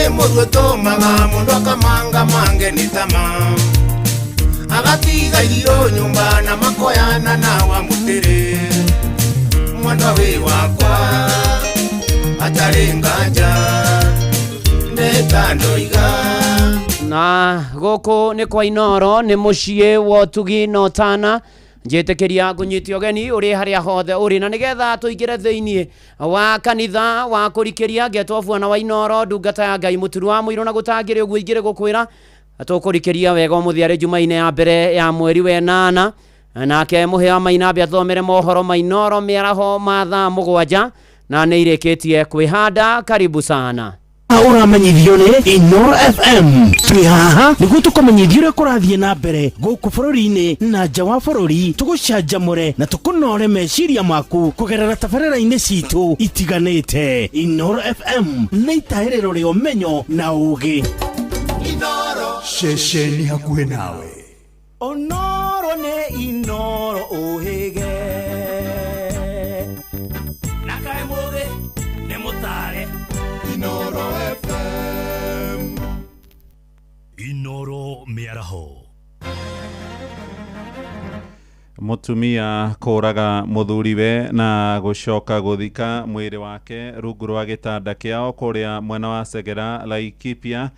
Nĩ mũruto maga mũndũ akamanga mange nĩ tama agatiga irio nyumba na makoyana na wa mũtĩrĩ mwandwa wĩ wakwa atarĩ nganja ndetandoiga na goko nĩ kwa Inoro nĩ mũciĩ wa Tugi Notana njetekeria kunyitio geni uri haria hothe uri na nigetha tuigire thĩinĩ wa kanitha wa kurikeria ngetwabuana wa Inoro ndungata ya Ngai mũturu wa mũiro na gutangire uguo igire gukwira tukurikeria wega muthiare Jumaine ya mbere ya mweri wa 8 nake muhea Mainambe athomere mohoro ma Inoro mĩaraho ma thaa 7 na nĩ ireketie kwihanda. Karibu sana uramenyithio nĩ Inoro FM twi haha nĩguo tũkamenyithio ũrĩa kũrathiĩ na mbere gũkũ bũrũri-inĩ na nja wa bũrũri tũgũcanjamũre na tũkũnore meciria maku kũgerera tabarĩra-inĩ citũ itiganĩte. Inoro FM nĩ itaĩrĩro rĩa ũmenyo na ũũgĩ. Inoro ceceni hakuhĩ nawe. Onoro nĩ Inoro ũhĩge na kaĩ mũũgĩ nĩ mũtare. Inoro FM Inoro mĩaraho. Mutumia kũraga mũthuriwe na gũcoka gũthika mwĩrĩ wake rungu rwa gĩtanda kĩao kũrĩa mwena wa Segera Laikipia.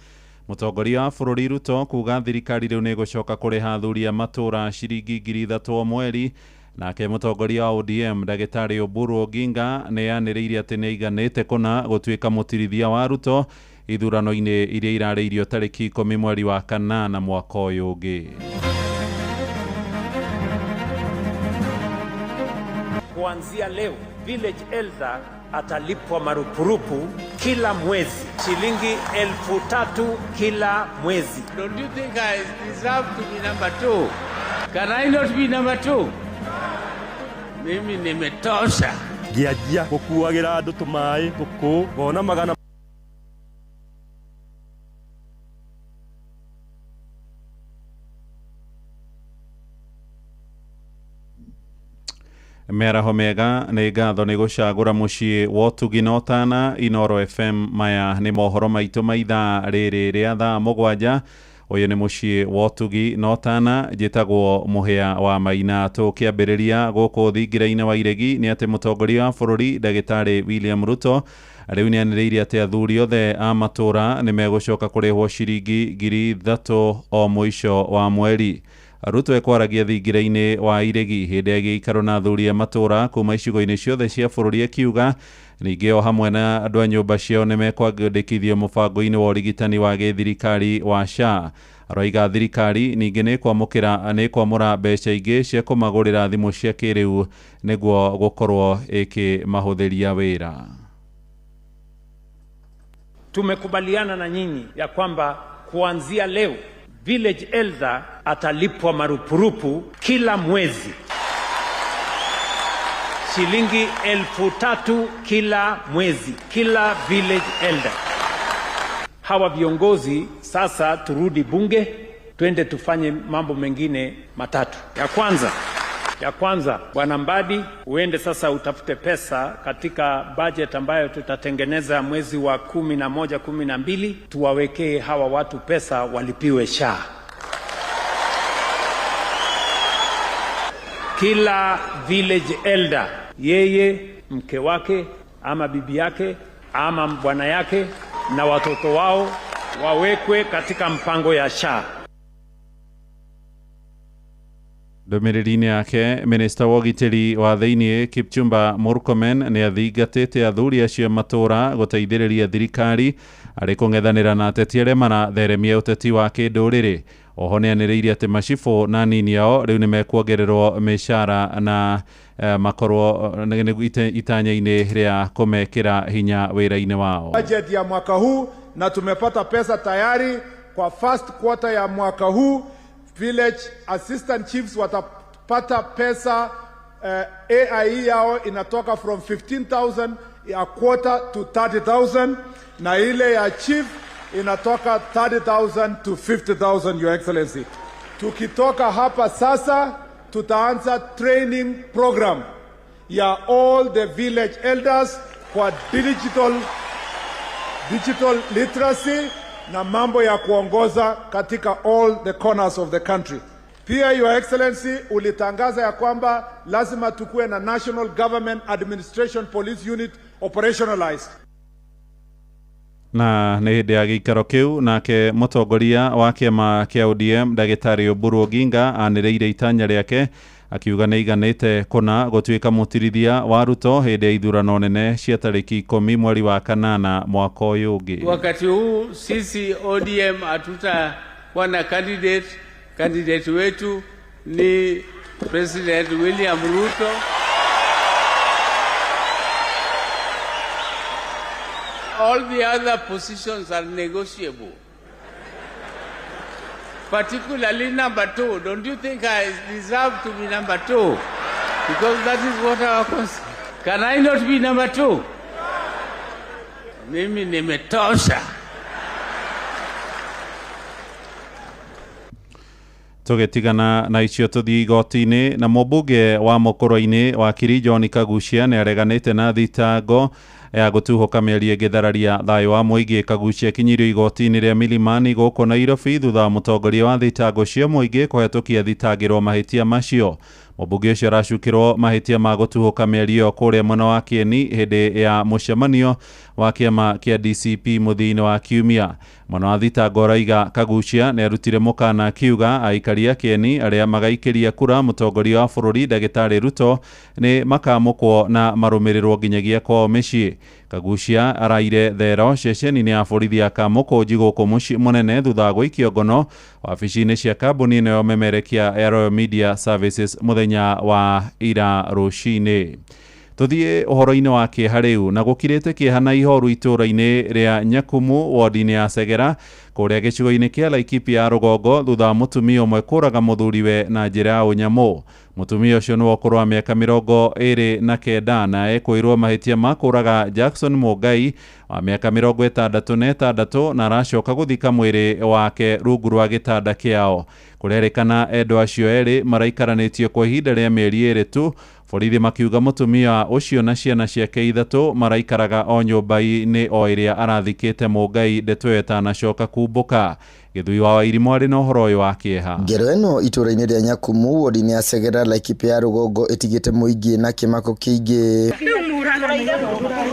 Mũtongoria wa bũrũri Ruto kuga thirikari rĩu nĩ gũcoka kũrĩha athuri a matũra ciringi 3,000 o mweri. Nake mũtongoria wa ODM Ndagĩtarĩ Oburu Oginga nĩ yanĩrĩire atĩ nĩ aiganĩte kũna gũtuĩka mũtirithia wa Ruto ithurano-inĩ iria irarĩirio tarĩki 10 mweri wa 8 mwaka ũyũ ũngĩ. Kuanzia leo village elder atalipwa marupurupu kila mwezi shilingi 3,000 kila mwezi. Don't you think I deserve to be number 2? Can I not be number 2? Mimi nimetosha. Giajia kukuagira andu tumaĩ tuku bona magana Mĩaraho mĩega nĩ ngatho nĩ gũcagũra mũciĩ wa Tugi Notana. Inoro FM maya nĩ mohoro maitũ ma ithaa rĩrĩ rĩa thaa 7. Ũyũ nĩ mũciĩ wa Tugi Notana, njĩtagwo Mũhĩa wa Maina. Tũkĩambĩrĩria gũkũ thingira-inĩ wa iregi nĩ atĩ mũtongoria wa bũrũri Ndagĩtarĩ William Ruto rĩu nĩ anĩrĩire atĩ athuri othe a matũra nĩ megũcoka kũrĩhwo ciringi 3,000 o mũico wa mweri. Ruto ekwaragia thingira-inĩ wa iregi hĩndĩ ya gĩikaro na athuri a matũra kuma icigo-inĩ ciothe cia bũrũri akiuga ningĩ o hamwe na andũ a nyũmba ciao nĩ mekwandĩkithio mũbango-inĩ wa ũrigitani wa gĩthirikari wa SHA. Aroiga thirikari ningĩ nĩ kwamũra mbeca ingĩ cia kũmagũrĩra thimũ cia kĩrĩu nĩguo gũkorwo ĩkĩmahũthĩria wĩra. Tumekubaliana na nyinyi ya kwamba kuanzia leo village elder atalipwa marupurupu kila mwezi shilingi 3,000 kila mwezi, kila village elder. Hawa viongozi sasa turudi bunge, twende tufanye mambo mengine matatu. Ya kwanza Bwana Mbadi, uende sasa utafute pesa katika budget ambayo tutatengeneza mwezi wa 11, 12, tuwawekee hawa watu pesa walipiwe SHA. Kila village elder, yeye, mke wake ama bibi yake ama bwana yake na watoto wao wawekwe katika mpango ya SHA. Ndũmĩrĩri-inĩ yake Minista wa ũgitĩri wa thĩinĩ Kipchumba Murkomen nĩ athingatĩte athuri acio matũra gũteithĩrĩria thirikari arĩ kũng'ethanĩra na ateti arĩa maratheremia ũteti wa kĩndũrĩrĩ. Oho nĩ anĩrĩire atĩ macibũ na nini ao rĩu nĩ mekwongererwo mĩcara na makorwo itanya-inĩ rĩa kũmekĩra hinya wĩra-inĩ wao. Budget ya mwaka huu na tumepata pesa tayari kwa first quarter ya mwaka huu. Village assistant chiefs watapata pesa AIE yao inatoka from 15,000 a quarter to 30,000 na ile ya chief inatoka 30,000 to 50,000, Your Excellency. Tukitoka hapa sasa tutaanza training program ya all the village elders kwa digital literacy na mambo ya kuongoza katika all the corners of the country. Pia Your Excellency ulitangaza ya kwamba lazima tukue na National Government Administration Police Unit operationalized. Na nĩ hĩndĩ ya gĩikaro kĩu nake mũtongoria wa kĩama kĩa ODM Ndagĩtarĩ Oburu Oginga anĩrĩire itanya rĩake akiuga nĩ iganĩte kũna gũtuĩka mũtirithia wa Ruto hĩndĩ ya ithurano nene cia tarĩki 10 mweri wa kanana mwaka ũyũ ũngĩ. Wakati huu sisi ODM hatutakuwa na candidate wetu ni President William Ruto. All the other positions are negotiable. Particularly number 2. Don't you think I deserve to be number 2? Because that is what our constitution. Can I not be number 2? Mimi nimetosha. Tũgĩtigana na icio tũthiĩ igoti-inĩ na mũmbunge wa Mũkũrũ-inĩ wakiri John Kagucia nĩ areganĩte na thitango ya gũtuhoka mĩario ĩgĩthararia thayũ wa mũingĩ. Kagucia kinyirio igoti-inĩ rĩa Milimani gũkũ Nairobi thutha wa mũtongoria wa thitango cia mũingĩ kũhetũkia thitangĩrwo mahĩtia macio. Mũmbunge ũcio aracukĩrwo mahĩtia ma gũtuhoka mĩario kũrĩa mwena wa Kieni hĩndĩ ya mũcemanio wa kĩama kĩa DCP mũthia-inĩ wa kiumia. Mwena wa thitango arauga Kagucia nĩ arutire mũkana akiuga aikari a Kieni arĩa magaikĩria kura mũtongoria wa bũrũri Ndagĩtarĩ Ruto nĩ makamũkwo na marũmĩrĩrwo nginyagia kwao mĩciĩ. Kagucia araire thero ceceni-inĩ ya borithi ya Kamũkũnji gũkũ mũciĩ mũnene thutha wa gũikio ngono wabici-inĩ cia kambuni ĩno memerekia ya Royal Media Services mũthenya wa ira rũcinĩ. Tuthiĩ ũhoro-inĩ wa kĩeha rĩu na gũkirĩte kĩeha na ihoru itũũra-inĩ rĩa Nyakumu wodi-inĩ ya Segera kũrĩa gĩcigo-inĩ kĩa Laikipia ya rũgongo thutha wa mũtumia ũmwe kũraga mũthuriwe na njĩra ya ũnyamũ. Mũtumia ũcio nĩ ũkũrũ wa mĩaka 29 na ekwĩrwo mahĩtia ma kũraga Jackson Mũngai wa mĩaka 66 na aracoka gũthika mwĩrĩ wake rungu rwa gĩtanda kĩao. Kũrerĩkana endwa acio erĩ maraikaranĩtio kwa ihinda rĩa mĩeri 2 tu. Borithi makiuga mũtumia ũcio na ciana ciake 3 maraikaraga o nyũmba-inĩ o ĩrĩa arathikĩte Mũngai ndeto ĩtanacoka kumbũka. Gĩthui wa Wairimu arĩ na ũhoro ũyũ wa kĩeha. Ngero ĩno itũũra-inĩ rĩa Nyakumu wodi-inĩ ya Segera Laikipia ya rũgongo ĩtigĩte mũingĩ na kĩmako kĩingĩ.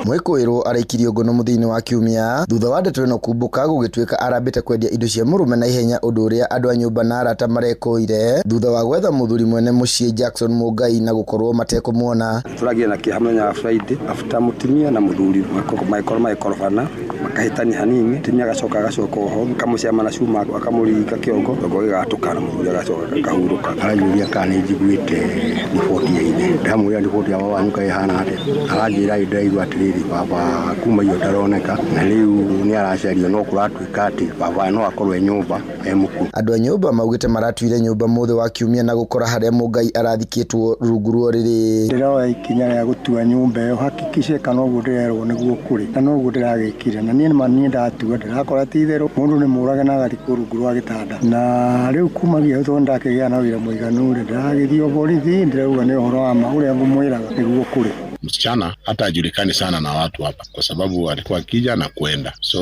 Mwĩkũĩrwo araikirio ngono mũthia-inĩ wa kiumia thutha wa ndeto ĩno kumbũka gũgĩtuĩka arambĩte kwendia indo cia mũrũme na ihenya ũndũ ũrĩa andũ a nyũmba na arata marekũire thutha wa gwetha mũthuri mwene mũciĩ Jackson Mũngai na gũkorwo matekũmuona. Tũragia na kĩeha mũthenya wa Friday after mũtumia na mũthuri magĩkorana makahĩtania hanini. Mũtumia agacoka oho kamuciama na cuma akamũringa kĩongo ngogo gĩgatũkana mũthuri agacoka akahurũka. Aranyuria kana njiguĩte riboti ya ine ndamwĩra riboti ya wanyu ihana atĩa. Aranjĩra ndaigua atĩrĩrĩ baba kuma iyo ndaroneka na rĩu nĩ aracario no kũratuĩka atĩ baba no akorwo nyũmba mũku. Andũ a nyũmba maugĩte maratuire nyũmba mũthĩ wa kiumia na gũkora harĩa Mũngai arathikĩtwo rungu rwa rĩrĩ. Ndĩroya ikinya rĩa gũtua nyũmba ĩyo hakikice kana ũguo ndĩrerwo nĩguo kũrĩ na noguo ndĩragĩkire na niĩ ndatua ndĩrakora ti itherũ mũndũ nĩ mũrage na agathikwo rungu rwa gĩtanda na rĩu kumagia ũtũ ndakĩgĩa na wĩra mũiganu ndĩragĩthio borithi ndĩrauga nĩ ũhoro wa ma ũrĩa ngũmwĩraga nĩguo kũrĩ. Msichana hata hajulikani sana na watu hapa kwa sababu alikuwa akija na kwenda, so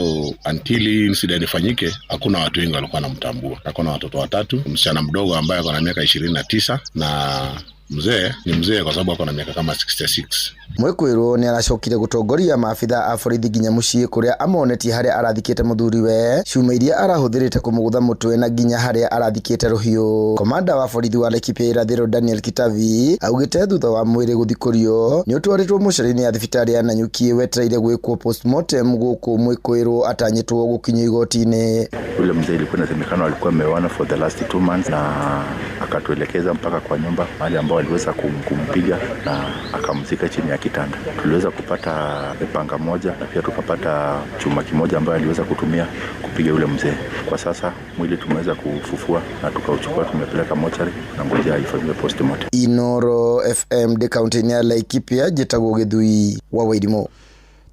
until incident ifanyike hakuna watu wengi walikuwa wanamtambua. Akona watoto 3, msichana mdogo ambaye akona miaka 29 na mzee ni mzee kwa sababu akona miaka kama 66. Mwĩkũĩrwo nĩ aracokire gũtongoria maabitha a borithi nginya mũciĩ kũrĩa amonetie harĩa arathikĩte mũthuriwe ciuma iria arahũthĩrĩte kũmũgũtha mũtwe na nginya harĩa arathikĩte rũhiũ. Komanda wa borithi wa Laikipia irathĩro Daniel Kitavi augĩte thutha wa mwĩrĩ gũthikũrio nĩ ũtwarĩtwo mũcere-inĩ ya thibitarĩ ya Nanyuki wetereire gwĩkwo postmortem gũkũ Mwĩkũĩrwo atanyĩtwo gũkinyio igoti-inĩ. Ule mzee ilikuwa inasemekana alikuwa ameona for the last 2 months na akatuelekeza mpaka kwa nyumba mahali ambao aliweza kumpiga na akamzika chini ya kitanda. Tuliweza kupata panga moja na pia tukapata chuma kimoja ambayo aliweza kutumia kupiga yule mzee. Kwa sasa mwili tumeweza kufufua na tukauchukua tumepeleka mochari na ngoja ifanywe postmortem. Inoro FM de county ya Laikipia Jetagwo Githui wa Wairimu.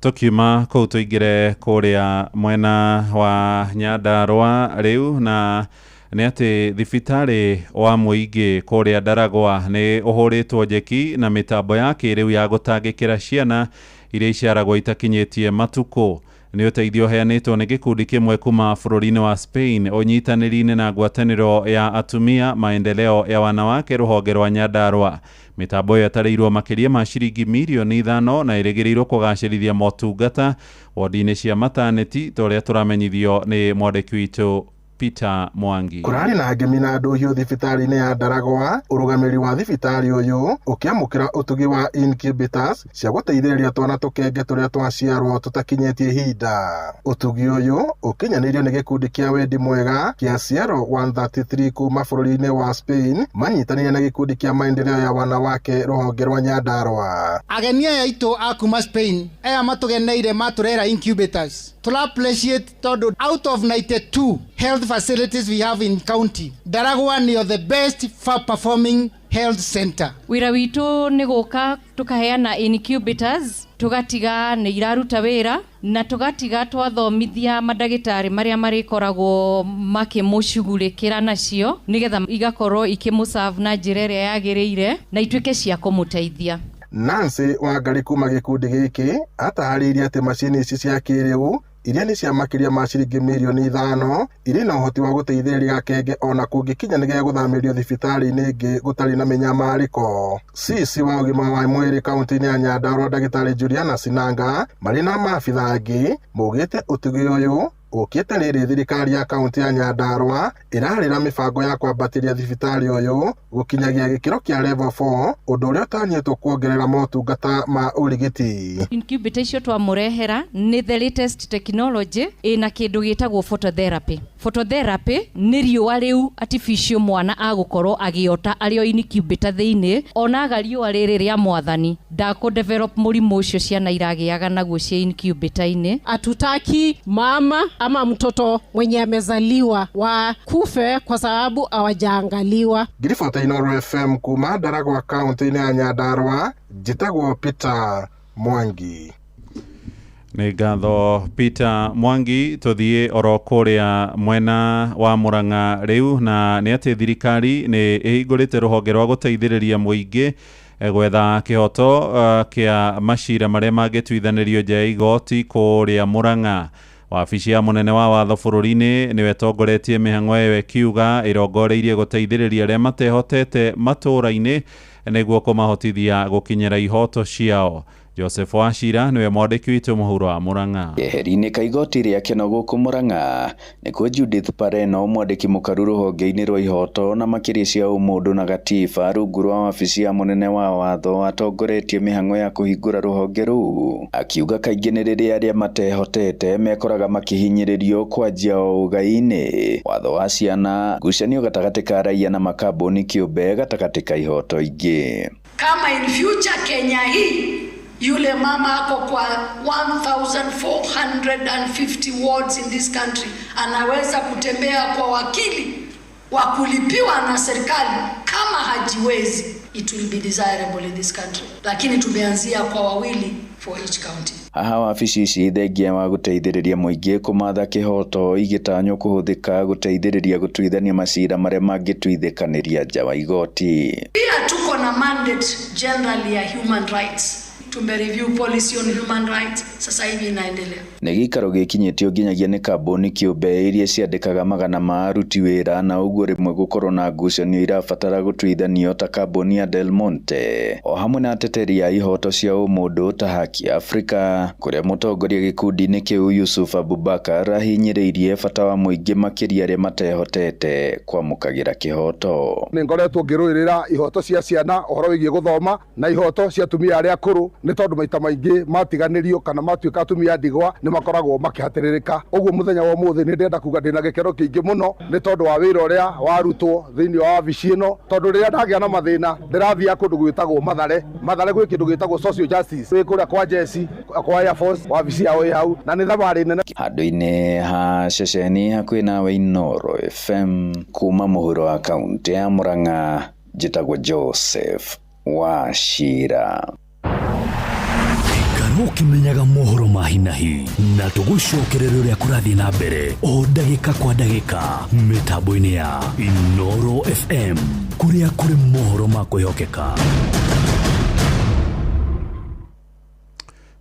Tukiuma kũu tũingĩre kũrĩa mwena wa Nyandarua rĩu na nĩ atĩ thibitarĩ wa mũingĩ kũrĩa Ndaragwa nĩ ũhũrĩtwo njeki na mĩtambo ya kĩrĩu ya gũtangĩkĩra ciana iria iciaragwo itakinyĩtie matukũ. nĩ ũteithio heanĩtwo nĩ gĩkundi kĩmwe kuma bũrũri-inĩ wa Spain ũnyitanĩri-inĩ na ngwatanĩro ya atumia maendeleo ya wanawake rũhonge rwa Nyandarua. Mĩtambo ĩyo ĩtarĩirwo makĩria ma ciringi mirioni 5 na ĩrĩgĩrĩirwo kũgacĩrithia motungata wodi-inĩ cia mataneti torĩa tũramenyithio nĩ mwandĩki witũ Peter Mwangi. Kurari na ngemi na andũ hiũ thibitarĩ-inĩ ya Ndaragwa, ũrũgamĩrĩri wa thibitarĩ ũyũ ũkĩamũkĩra ũtugi wa incubators cia gũteithĩrĩria twana tũkenge tũrĩa twaciarwo tũtakinyĩtie ihinda. Ũtugi ũyũ ũkinyanĩirio nĩ gĩkundi kĩa wendi mwega kĩa Cielo 133 kuma bũrũri-inĩ wa Spain manyitanĩire na gĩkundi kĩa maendeleo ya wanawake rũhonge rwa Nyandarua. Ageni aya aitũ a kuma Spain aya matũgeneire matũrera incubators. To appreciate todo out of 92 health facilities we have in county, Ndaragwa nĩyo the best performing health center. Wira witũ nĩ gũka tũkaheana incubators, tũgatiga nĩ iraruta wĩra na tũgatiga twathomithia mandagĩtarĩ marĩa marĩkoragwo makĩmũcugurĩkĩra nacio nĩgetha igakorwo ikĩmũserve na njĩra ĩrĩa yagĩrĩire na ituĩke cia kũmũteithia. Nancy Wangari kuma gĩkundi gĩkĩ ataharĩirie atĩ macini ici cia kĩrĩu iria nĩ cia makĩria ma ciringi mirioni 5 irĩ na ũhoti wa gũteithĩrĩria akenge ona kũngĩkinya nĩ gũthamĩrio thibitarĩ-inĩ ĩngĩ gũtarĩ na mĩnyamarĩko. Cici wa ũgima wa mwĩrĩ kaunti-inĩ ya Nyandarua ndagĩtarĩ Juliana Sinanga marĩ na maabitha angĩ maugĩte ũtugi ũyũ ũkĩte rĩrĩ thirikari ya kaunti ya Nyandarua ĩrarĩra mĩbango ya kwambatĩria thibitarĩ ũyũ gũkinyagia gĩkĩro kĩa level 4 ũndũ ũrĩa ũtanyĩtwo kuongerera motungata ma ũrigiti. Incubator icio twamũrehera nĩ the latest technology ĩna kĩndũ gĩtagwo phototherapy. Phototherapy nĩ riũa rĩu artificial mwana agũkorwo agĩota arĩ o incubator thĩinĩ ona riũa rĩrĩ rĩa mwathani develop mũrimũ ũcio ciana iragĩaga naguo cia incubator-inĩ. Atutaki mama ama mtoto mwenye amezaliwa wa kufe kwa sababu hawajaangaliwa. Girifota Inooro FM kuma Ndaragwa kaunti-inĩ ya Nyandarua, njĩtagwo Peter Mwangi. Nĩ ngatho Peter Mwangi. Tũthiĩ oro kũrĩa mwena wa Murang'a rĩu, na nĩ atĩ thirikari nĩ ĩhingũrĩte rũhonge rwa gũteithĩrĩria mũingĩ gwetha kĩhoto kĩa macira marĩa mangĩtuithanĩrio nja ya igoti kũrĩa Murang'a. Wabici ya munene wa watho bũrũri-inĩ nĩwe tongoretie mĩhang'o ĩyo ĩkiuga ĩrongoreirie gũteithĩrĩria arĩa matehotete matũũra-inĩ nĩguo kũmahotithia gũkinyĩra ihoto ciao. Joseph Wachira niwe mwandĩki witũ mũhuro wa Murang'a. Yeheri-inĩ ka igoti rĩake no gũkũ Murang'a nĩkuo Judith Pareno mwandĩki mũkaru rũhonge-inĩ rwa ihoto na makĩria cia ũmũndũ na gatiba rungu rwa wabici ya munene wa watho atongoretie mĩhang'o ya kũhingũra rũhonge rũu, akiuga kaingĩ nĩ rĩrĩa arĩa matehotete mekoraga makĩhinyĩrĩrio kwanjia o ũgai-inĩ, watho wa ciana, ngucanio gatagatĩ ka raia na makambuni kĩũmbe gatagatĩ ka ihoto ingĩ. Kama in future Kenya hii yule mama ako kwa 1450 wards in this country anaweza kutembea kwa wakili wa kulipiwa na serikali. Kama hajiwezi, it will be desirable in this country, lakini tumeanzia kwa wawili for each county. Haha wabici ici thengia wa gũteithĩrĩria mũingĩ kũmatha kĩhoto igĩtanywo kũhũthĩka gũteithĩrĩria gũtuithania macira marĩa mangĩtuithĩkanĩria nja wa igoti. Pia tuko na mandate generally ya human rights. Tumereview policy on human rights, sasa hivi inaendelea. Nĩ gĩikaro gĩkinyĩtio nginyagia nĩ kambuni kĩũmbe iria ciandĩkaga magana ma aruti wĩra, na ũguo rĩmwe gũkorwo na ngucanio irabatara gũtuithanio ta kambuni ya Del Monte, o hamwe na ateteri ya ihoto cia ũmũndũ ta Haki Africa, kũrĩa mũtongoria gĩkundi-inĩ kĩu Yusuf Abubakar ahinyĩrĩirie bata wa mũingĩ makĩria arĩa matehotete kwamũkagĩra kĩhoto. Nĩ ngoretwo ngĩrũĩrĩra ihoto cia ciana, ũhoro wĩgiĩ gũthoma na ihoto cia atumia arĩa akũrũ, nĩ tondũ maita maingĩ matiganĩrio kana matuĩka atumia ndigwa nĩ makoragwo makĩhatĩrĩrĩka. Ũguo mũthenya wa ũmũthĩ nĩ ndenda kuga ndĩna gĩkeno kĩingĩ mũno nĩ tondũ wa wĩra ũrĩa warutwo thĩinĩ wa wabici ĩno, tondũ rĩrĩa ndagĩa na mathĩna ndĩrathiĩ kũndũ gwĩtagwo Mathare gwĩ kĩndũ gĩtagwo social justice, wĩ kũrĩa kwa Jesse kwa Air Force, wabici yao ĩ hau, na nĩ thabarĩ nene. Handũ-inĩ ha ceceni hakuhĩ nawe Inooro FM kuma mũhuro wa kaunti ya Murang'a, njĩtagwo Joseph Wachira. Ũkimenyaga mohoro ma hinahi na tũgũcokerera ũrĩa kũrathiĩ na mbere o ndagĩka kwa ndagĩka mĩtambo-inĩ ya Inooro FM, kũrĩa kũrĩ mohoro ma kwĩhokeka.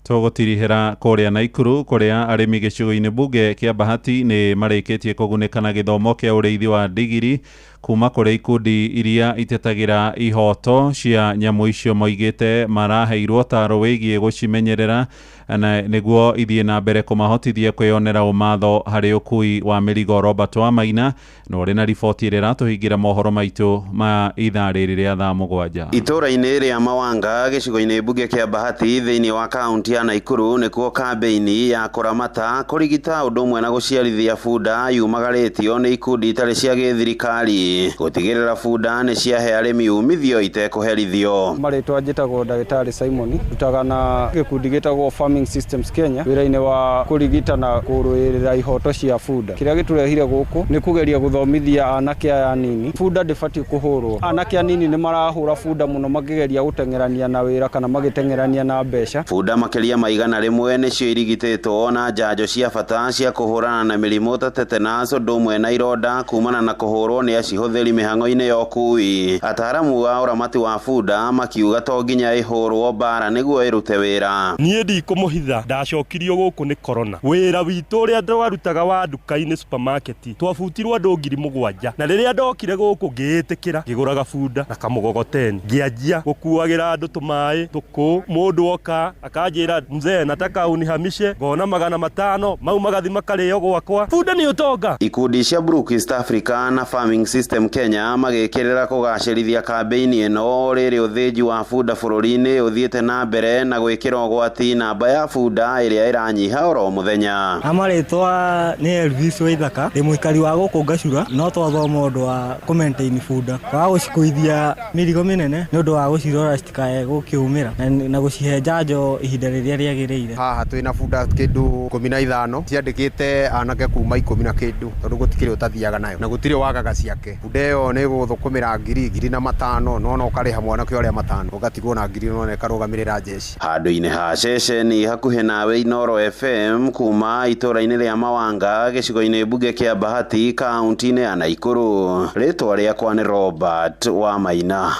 Tũgũtirihĩra kũrĩa Naikuru kũrĩa arĩmi gĩcigo-inĩ bunge kĩa Bahati nĩ marĩkĩtie kũgunĩka na gĩthomo kĩa ũrĩithi wa ndigiri kuma kũrĩ ikundi iria itetagĩra ihoto cia nyamũ icio moigĩte maraheirwo taro wĩgiĩ gũcimenyerera na nĩguo ithiĩ na mbere kũmahotithia kwĩyonera ũmatho harĩ ũkui wa mĩrigo. Robert Wamaina na ũrĩ na riboti ĩrĩa ĩratũhingĩra mohoro maitũ ma ithaa rĩrĩ rĩa thaa mũgwanja. Itũra-inĩ rĩa Mawanga gĩcigo-inĩ bunge kĩa Bahati thĩinĩ wa kaunti ya Naikuru nĩkuo kambĩini ya kũramata kũrigita ũndũ ũmwe na gũciarithia bunda yumagarĩtio nĩ ikundi itarĩ cia gĩthirikari gũtigĩrĩra bunda nĩ ciahe arĩmi umithio itekũherithio. Marĩtwa njĩtagwo ndagĩtarĩ Simon, rutaga na gĩkundi gĩtagwo Farming Systems Kenya wĩra-inĩ wa kũrigita na kũrũĩrĩra ihoto cia bunda. Kĩrĩa gĩtũrehire gũkũ nĩ kũgeria gũthomithia anake aya anini bunda ndĩbatiĩ kũhũrwo. Anake anini nĩ marahũra bunda mũno makĩgeria gũtengerania na wĩra kana magĩtengerania na mbeca. Bunda makĩria maigana rĩmwe nĩcio irigitĩtwo na njanjo cia bata cia kũhũrana na mĩrimũ ta tetanus ũndũ ũmwe na ironda kumana na kũhũrwo nĩ acihũthĩri mĩhang'o-inĩ ya ũkui. Ataramu wa ũramati wa bunda makiuga to nginya ĩhũrwo bara nĩguo ĩrute wĩra. Niĩ ndikũmũhitha, ndacokirio gũkũ nĩ corona. Wĩra witũ ũrĩa twarutaga wa nduka-inĩ supermarket twabutirwo andũ 7,000 na rĩrĩa ndokire gũkũ ngĩĩtĩkĩra ngĩgũraga bunda na kamũgogoteni ngĩanjia gũkuagĩra andũ tũmaĩ tũkũ. Mũndũ oka akanjĩra mzee nataka unihamishe, ngona 500 mau magathi makarĩo gwakwa. Bunda nĩ ũtonga. Ikundi cia Brook East Africa na Farming System Kenya magĩkĩrĩra kũgacĩrithia kambĩini ĩno rĩrĩ ũthĩnji wa bunda bũrũri-inĩ ũthiĩte na mbere na gwĩkĩra ũgwati namba ya bunda ĩrĩa ĩranyiha oro mũthenya. Amarĩtwa nĩ Elvis Waithaka, ndĩ mũikari wa gũkũ Ngacura, no twathoma ũndũ wa kũmaintain bunda, wa gũcikuithia mĩrigo mĩnene nĩ ũndũ wa gũcirora citikae gũkĩumĩra na gũcihe njanjo ihinda rĩrĩa rĩagĩrĩire. Haha twĩna bunda kĩndũ 15 ciandĩkĩte anake kuma 10 na kĩndũ tondũ gũtikĩrĩ ũtathiaga nayo na gũtirĩ wagaga ciake. Bunda ĩyo nĩ gũthũkũmĩra ngiri na 500 no ũkarĩha mwanake ũrĩa 5 ũgatigwo na ngiri no ĩkarũgamĩrĩra jeshi. Handũ-inĩ ha ceceni hakuhĩ nawe Inoro FM kuma itũra-inĩ rĩa Mawanga gĩcigo-inĩ bunge kĩa Bahati kaunti-inĩ ya Naikuru, rĩtwa rĩakwa nĩ Robert Wamaina.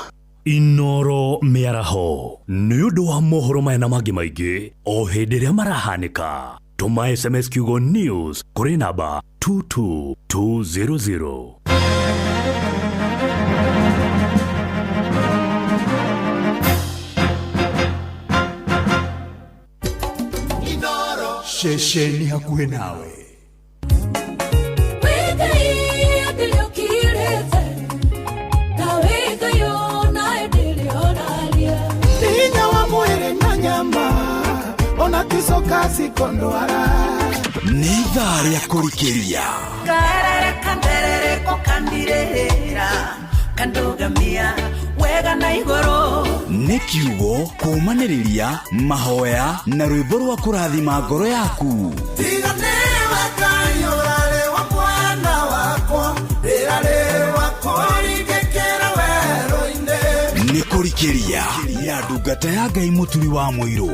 Inoro mĩaraho nĩ ũndũ wa mohoro maya na mangĩ maingĩ o hĩndĩ ĩrĩa marahanĩka. Tũma SMS kiugo news kũrĩ namba 22200. Shesheni hakuhĩ nawe. Tinya wa mwĩrĩ na nyama ona ticoka cikondwara. Nĩ ithaa rĩa kũrikĩria. Karere kanderere kokandirĩra kandugamia wega na igũrũ. Nĩ kiugo kũmanĩrĩria mahoya na rwĩmbo rwa kũrathima ngoro yaku. Tigane wakanyũrare wa mwana wakwa rĩrarĩ wakwa rigĩkĩra werũ-inĩ. Nĩ kũrikĩria ya ndungata ya Ngai mũturi wa mũirũ.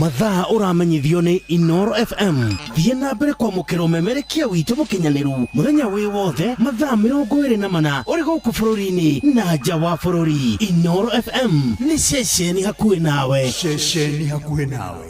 mathaa ũramenyithio nĩ Inoro FM. Thiĩ na mbere kwamũkĩra ũmemerekia witũ mũkinyanĩru mũthenya wĩ wothe mathaa 24 ũrĩ gũkũ bũrũri-inĩ na nja wa bũrũri. Inoro FM nĩ ceceni hakuhĩ nawe. Ceceni hakuhĩ nawe.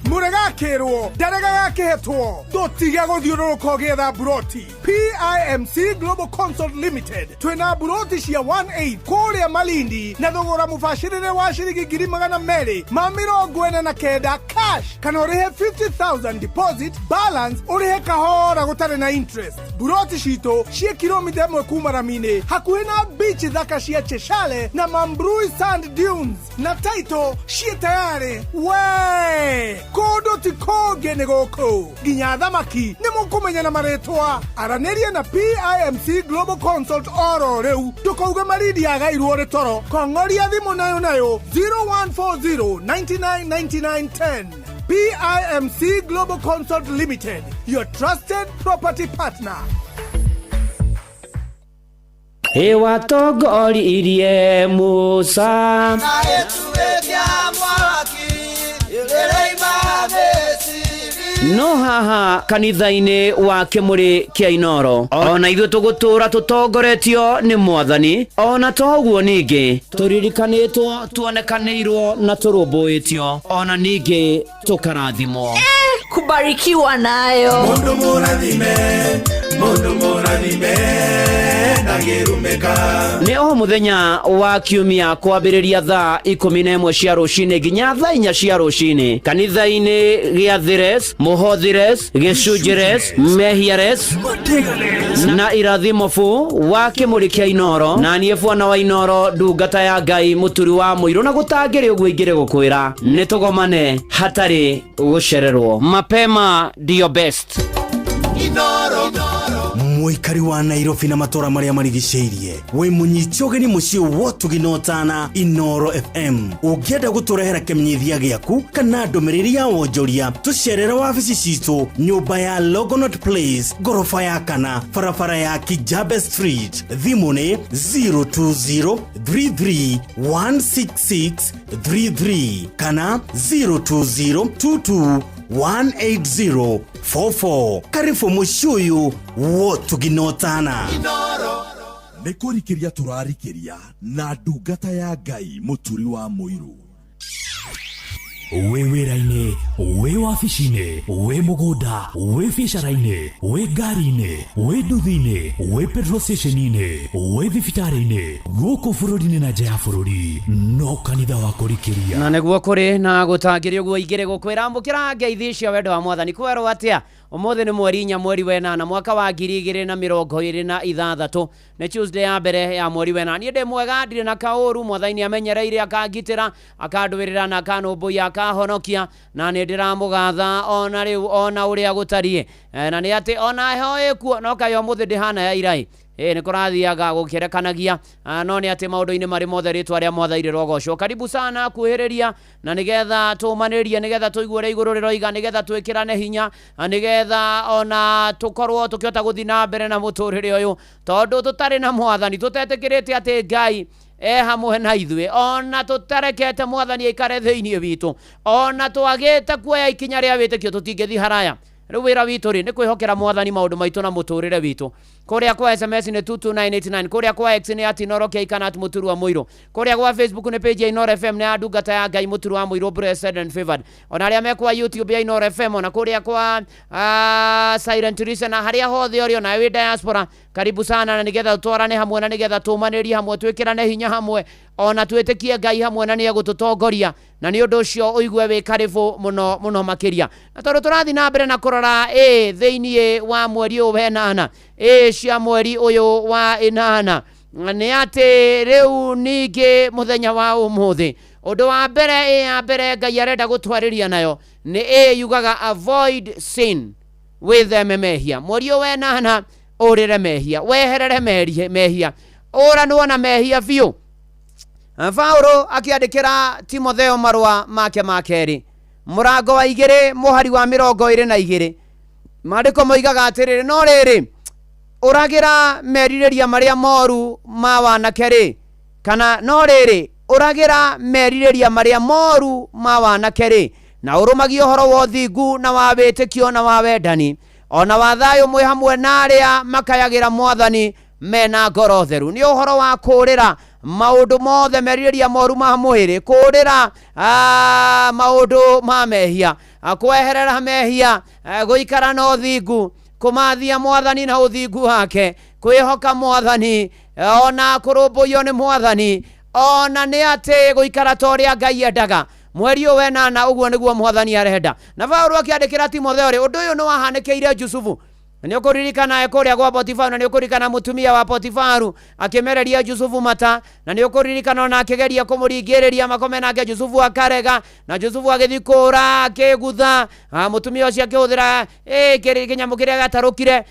Muregakĩrwo ndaregagakĩhetwo tũtige gũthiũrũrũka ũgĩetha buroti. PIMC Global Consult Limited twĩna buroti cia 1/8 kũrĩa Malindi na thogora mũbacĩrĩre wa ciringi 249,000 cash, kana ũrĩhe 50,000 deposit, balance ũrĩhe kahora gũtarĩ na interest. Buroti citũ ciĩ kilomita 1 kuma Ramini hakuhĩ na beach thaka cia Cheshire na Mambrui Sand Dunes, na title ciĩ tayari. We kũndũ ti kũngĩ nĩ gũkũ nginya thamaki nĩ mũkũmenya na marĩtwa. Aranĩria na PIMC Global Consult oro rĩu ndũkauge Malindi yagairwo nĩ toro. Kong'oria thimũ nayo 0140 999910. PIMC Global Consult Limited, your trusted property partner. Ewa togori irie Musa no haha kanitha-inĩ wa Kĩmũrĩ kĩa Inoro ona ithuĩ tũgũtũra tũtongoretio nĩ Mwathani, ona toguo ningĩ tũririkanĩtwo, tuonekanĩirwo na tũrũmbũĩtio, ona ningĩ tũkarathimwo. Kubarikiwa nayo. Mundu mũrathime ndagĩrumĩka. Nĩ o mũthenya wa kiumia kwambĩrĩria thaa 11 cia rũcinĩ nginya thaa 4 cia rũcinĩ kanitha-inĩ gĩa Thires, Mũhothires, Gĩcunjĩres, Mehiares na Irathimofu wa Kĩmũrĩ kĩa Inoro, na niĩ Bwana wa Inoro, ndungata ya Ngai mũturi wa mũirũ, na gũtangĩrĩ ũguo ingĩrĩ gũkwĩra nĩ tũgomane hatarĩ gũcererwo. Mapema ndio best. Inoro Muikari wa Nairobi na matora maria marigicĩirie, we munyiti ũgeni mũciĩ wotuginotana Inoro FM. Ũngĩenda gũtũrehera kĩmenyithia gĩaku kana ndũmĩrĩri ya wonjoria, tũcerere wabici citũ, nyũmba ya Logonot Place, gorofa ya kana, barabara ya Kijabe Street. Thimũ nĩ 02033166333 kana 02022180044. Karibu mũciĩ ũyũ wotuginotana. Nĩ kũrikĩria tũrarikĩria na ndungata ya Ngai mũturi wa mũirũ. We wĩra-inĩ, we wabici-inĩ, we mũgũnda, we biacara-inĩ, we ngari-inĩ, we nduthi-inĩ, we petrol station-inĩ, we thibitarĩ-inĩ, gũkũ bũrũri-inĩ na nja ya bũrũri, no kanitha wa kũrikĩria. Na nĩguo kũrĩ na gũtangĩrĩ ũguo ingĩrĩ gũkwĩra mbũkĩra ngeithi cia wendo wa Mwathani. Kwerwo atĩa ũmũthĩ nĩ mweri 4 mweri wa 8 mwaka wa 2026, nĩ Tuesday ya mbere ya mweri wa 8. Niĩ ndĩ mwega, ndirĩ na kaũru. Mwathani amenyereire, akangitĩra, akandũĩrĩra na akanũmbũia, akahonokia, na nĩ ndĩramũgatha ona rĩu ona ũrĩa gũtariĩ, na nĩ atĩ ona heho ĩkuo no kaĩ ũmũthĩ ndĩhana ya irai. Nĩ kũrathiaga gũkĩrekanagia, no nĩ atĩ maũndũ-inĩ marĩ mothe rĩtwa rĩa Mwathani rĩrogocwo. Karibu sana kuhĩrĩria, na nĩgetha tũmanĩrie, nĩgetha tũigue ũrĩa igũrũ rĩroiga, nĩgetha twĩkĩrane hinya, nĩgetha ona tũkorwo tũkĩhota gũthiĩ na mbere na mũtũrĩre ũyũ, tondũ tũtarĩ na Mwathani, tũtetĩkĩrĩte atĩ Ngai hamwe na ithuĩ, ona tũtarekete Mwathani aikare thĩinĩ witũ, ona twagĩte kuoya ikinya rĩa wĩtĩkio tũtingĩthiĩ haraya. Rĩu wĩra witũ rĩ nĩ kwĩhokera Mwathani maũndũ maitũ na mũtũrĩre witũ. Kũrĩa kwa SMS nĩ 22989, kũrĩa kwa X nĩ @inoro_kana@mũturu wa mũirũ, kũrĩa kwa Facebook nĩ page ya Inoro FM na ndungata ya Ngai mũturu wa mũirũ, blessed and favored. Ona arĩa me kwa YouTube ya Inoro FM, ona kũrĩa kwa Silent Listen, na harĩa hothe ũrĩ ona wĩ diaspora, karibu sana, na nĩgetha tũtwarane hamwe, na nĩgetha tũmanĩrie hamwe, twĩkĩrane hinya hamwe, ona twĩtĩkie Ngai hamwe, na nĩ egũtũtongoria, na nĩ ũndũ ũcio ũigue wĩ karibu mũno mũno makĩria. Na tondũ tũrathiĩ na mbere na kũrora thĩinĩ wa mweri ũyũ wa 8, cia mweri ũyũ wa 8, nĩ atĩ rĩu ningĩ mũthenya wa ũmũthĩ, ũndũ wa mbere ya mbere Ngai arenda gũtwarĩria nayo nĩ yugaga avoid sin wĩtheme mehia. Mweri ũyũ wa 8 ũrĩre mehia, weherere mehia, ũranwo na mehia biũ. Paulo akĩandĩkĩra Timotheo marũa make ma kerĩ, mũrango wa 2 mũhari wa 22, maandĩko moigaga atĩrĩrĩ, no rĩrĩ ũragĩra merirĩria marĩa moru ma wanake rĩ, kana no rĩrĩ ũragĩra merirĩria marĩa moru ma wanake rĩ, na ũrũmagia ũhoro wa ũthingu na wa wĩtĩkio na wa wendani, ona wa thayũ mwĩ hamwe na arĩa makayagĩra Mwathani mena ngoro theru. Nĩ ũhoro wa kũũrĩra maũndũ mothe merirĩria moru ma mwĩrĩ, kũũrĩra maũndũ ma mehia, kweherera mehia, gũikara na ũthingu, kũmathia Mwathani na ũthingu wake, kwĩhoka Mwathani, ona kũrũmbũiyo nĩ Mwathani, ona nĩ atĩ gũikara ta ũrĩa Ngai endaga. Mweri ũyũ wa 8 ũguo nĩguo Mwathani arenda. Na Paulo akĩandĩkĩra Timotheo rĩ, ũndũ ũyũ nĩ wahanĩkĩire Jusufu. Nĩ ũkũririkana kũrĩa gwa Potifaru, na nĩ ũkũririkana mũtumia wa Potifaru akĩmereria Jusufu mata, na nĩ ũkũririkana ona akĩgeria kũmũringĩrĩria makome nake Jusufu akarega, na Jusufu agĩthiĩ kũũra akĩgutha, mũtumia ũcio akĩhũthĩra kĩnyamũ kĩrĩa gatarũkire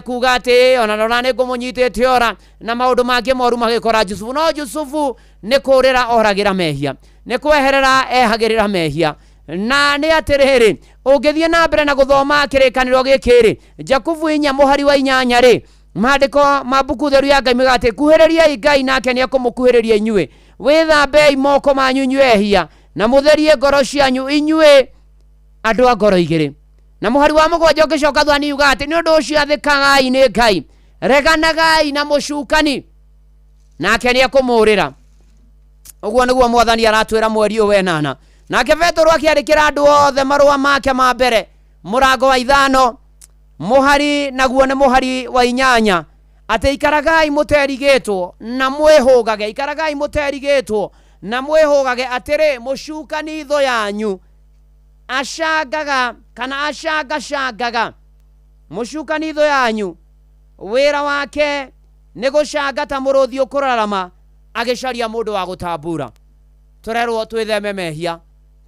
kuga atĩ ona nĩ ngũmũnyitĩte ora, na maũndũ mangĩ moru magĩkora Jusufu. No Jusufu nĩ kũũrĩra oragĩra mehia, nĩ kweherera ehagĩrĩra mehia. Na nĩ atĩrĩrĩ, ũngĩthiĩ na mbere na gũthoma kĩrĩkanĩro gĩkĩ, Jakubu 4 mũhari wa 8 rĩ, maandĩko ma mbuku theru ya Ngai moigaga atĩ kuhĩrĩriai Ngai nake nĩ ekũmũkuhĩrĩria inyuĩ, wĩthambei moko manyu inyuĩ ehia, na mũtherie ngoro cianyu inyuĩ andũ a ngoro igĩrĩ. na muhari wa mũgwanja ũgĩcoka thani yuga atĩ nĩ ũndũ ũcio athĩkagai nĩ Ngai, reganagai na mũcukani, nake nĩ ekũmũũrĩra. Ũguo nĩguo Mwathani aratwĩra mweri ũyũ wenana. Nake Petero akĩandĩkĩra andũ othe marũa make ma mbere, mũrango wa 5 mũhari naguo nĩ mũhari wa 8, atĩ ikaragai mũterigĩtwo na mwĩhũgage, ikaragai mũterigĩtwo na mwĩhũgage atĩrĩ, mũcukani thũ yanyu acangaga kana acangacangaga. Mũcukani thũ yanyu wĩra wake nĩ gũcanga ta mũrũthi ũkũrarama agĩcaria mũndũ wa gũtambura. Tũrerwo twĩtheme mehia,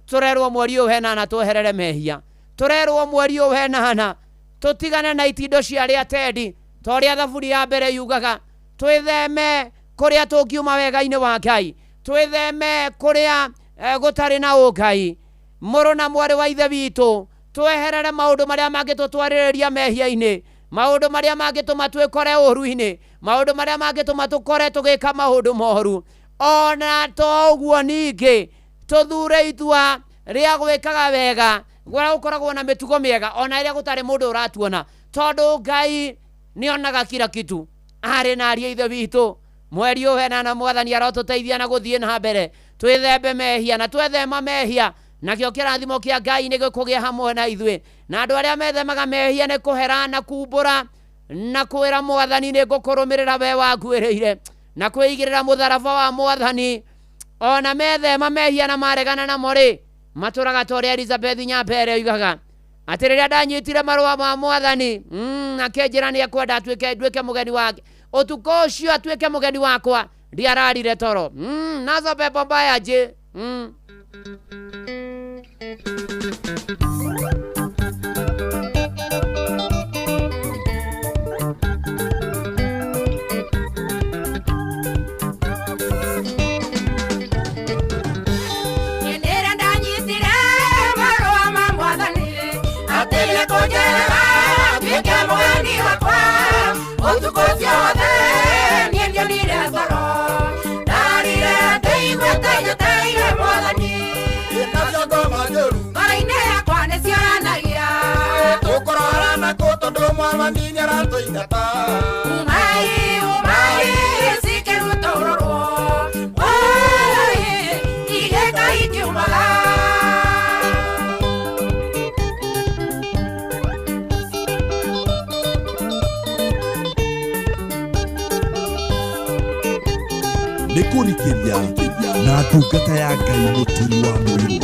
tũrerwo mweri ũyũ henana tweherere mehia, tũrerwo mweri ũyũ henana tũtigane na itindo cia rĩa tendi, torĩa thaburi ya mbere yugaga, twĩtheme kũrĩa tũngiuma wega-inĩ wa Ngai, twĩtheme kũrĩa gũtarĩ na ũngai. Mũrũ na mwarĩ wa ithe witũ, tweherere maũndũ marĩa mangĩtũtwarĩrĩria mehia-inĩ, maũndũ marĩa mangĩtũma twĩkore ũru-inĩ, maũndũ marĩa mangĩtũma tũkore tũgĩka maũndũ moru. Ona to ũguo ningĩ tũthure itua rĩa gwĩkaga wega, gwara gũkoragwo na mĩtugo mĩega ona ĩrĩa gũtarĩ mũndũ ũratuona, tondũ Ngai nĩonaga kila kitu. Arĩ na ariũ ithe witũ, mweri ũyũ henana Mwathani arotũteithia na gũthiĩ na mbere, twĩthembe mehia na twethema mehia, nakĩo kĩrathimo kĩa Ngai nĩ gĩkũgĩa hamwe na ithuĩ. Na andũ arĩa methemaga mehia nĩ kũhera na kumbũra na kwĩra Mwathani nĩ ngũkũrũmĩrĩra we wanguĩrĩire, na kwĩigĩrĩra mũtharaba wa Mwathani. Ona methema mehia na maregana namo rĩ, matũraga ta ũrĩa Elizabeth Nyambere oigaga atĩ rĩrĩa ndanyitire marũa ma Mwathani akĩnjĩra nĩ ekwenda nduĩke mũgeni wake, ũtukũ ũcio atuĩke mũgeni wakwa, ndiararire toro. Nazo pepo mbaya je. nĩ kũrikĩria na ndungata ya Ngai mũturi wa mwĩrĩ.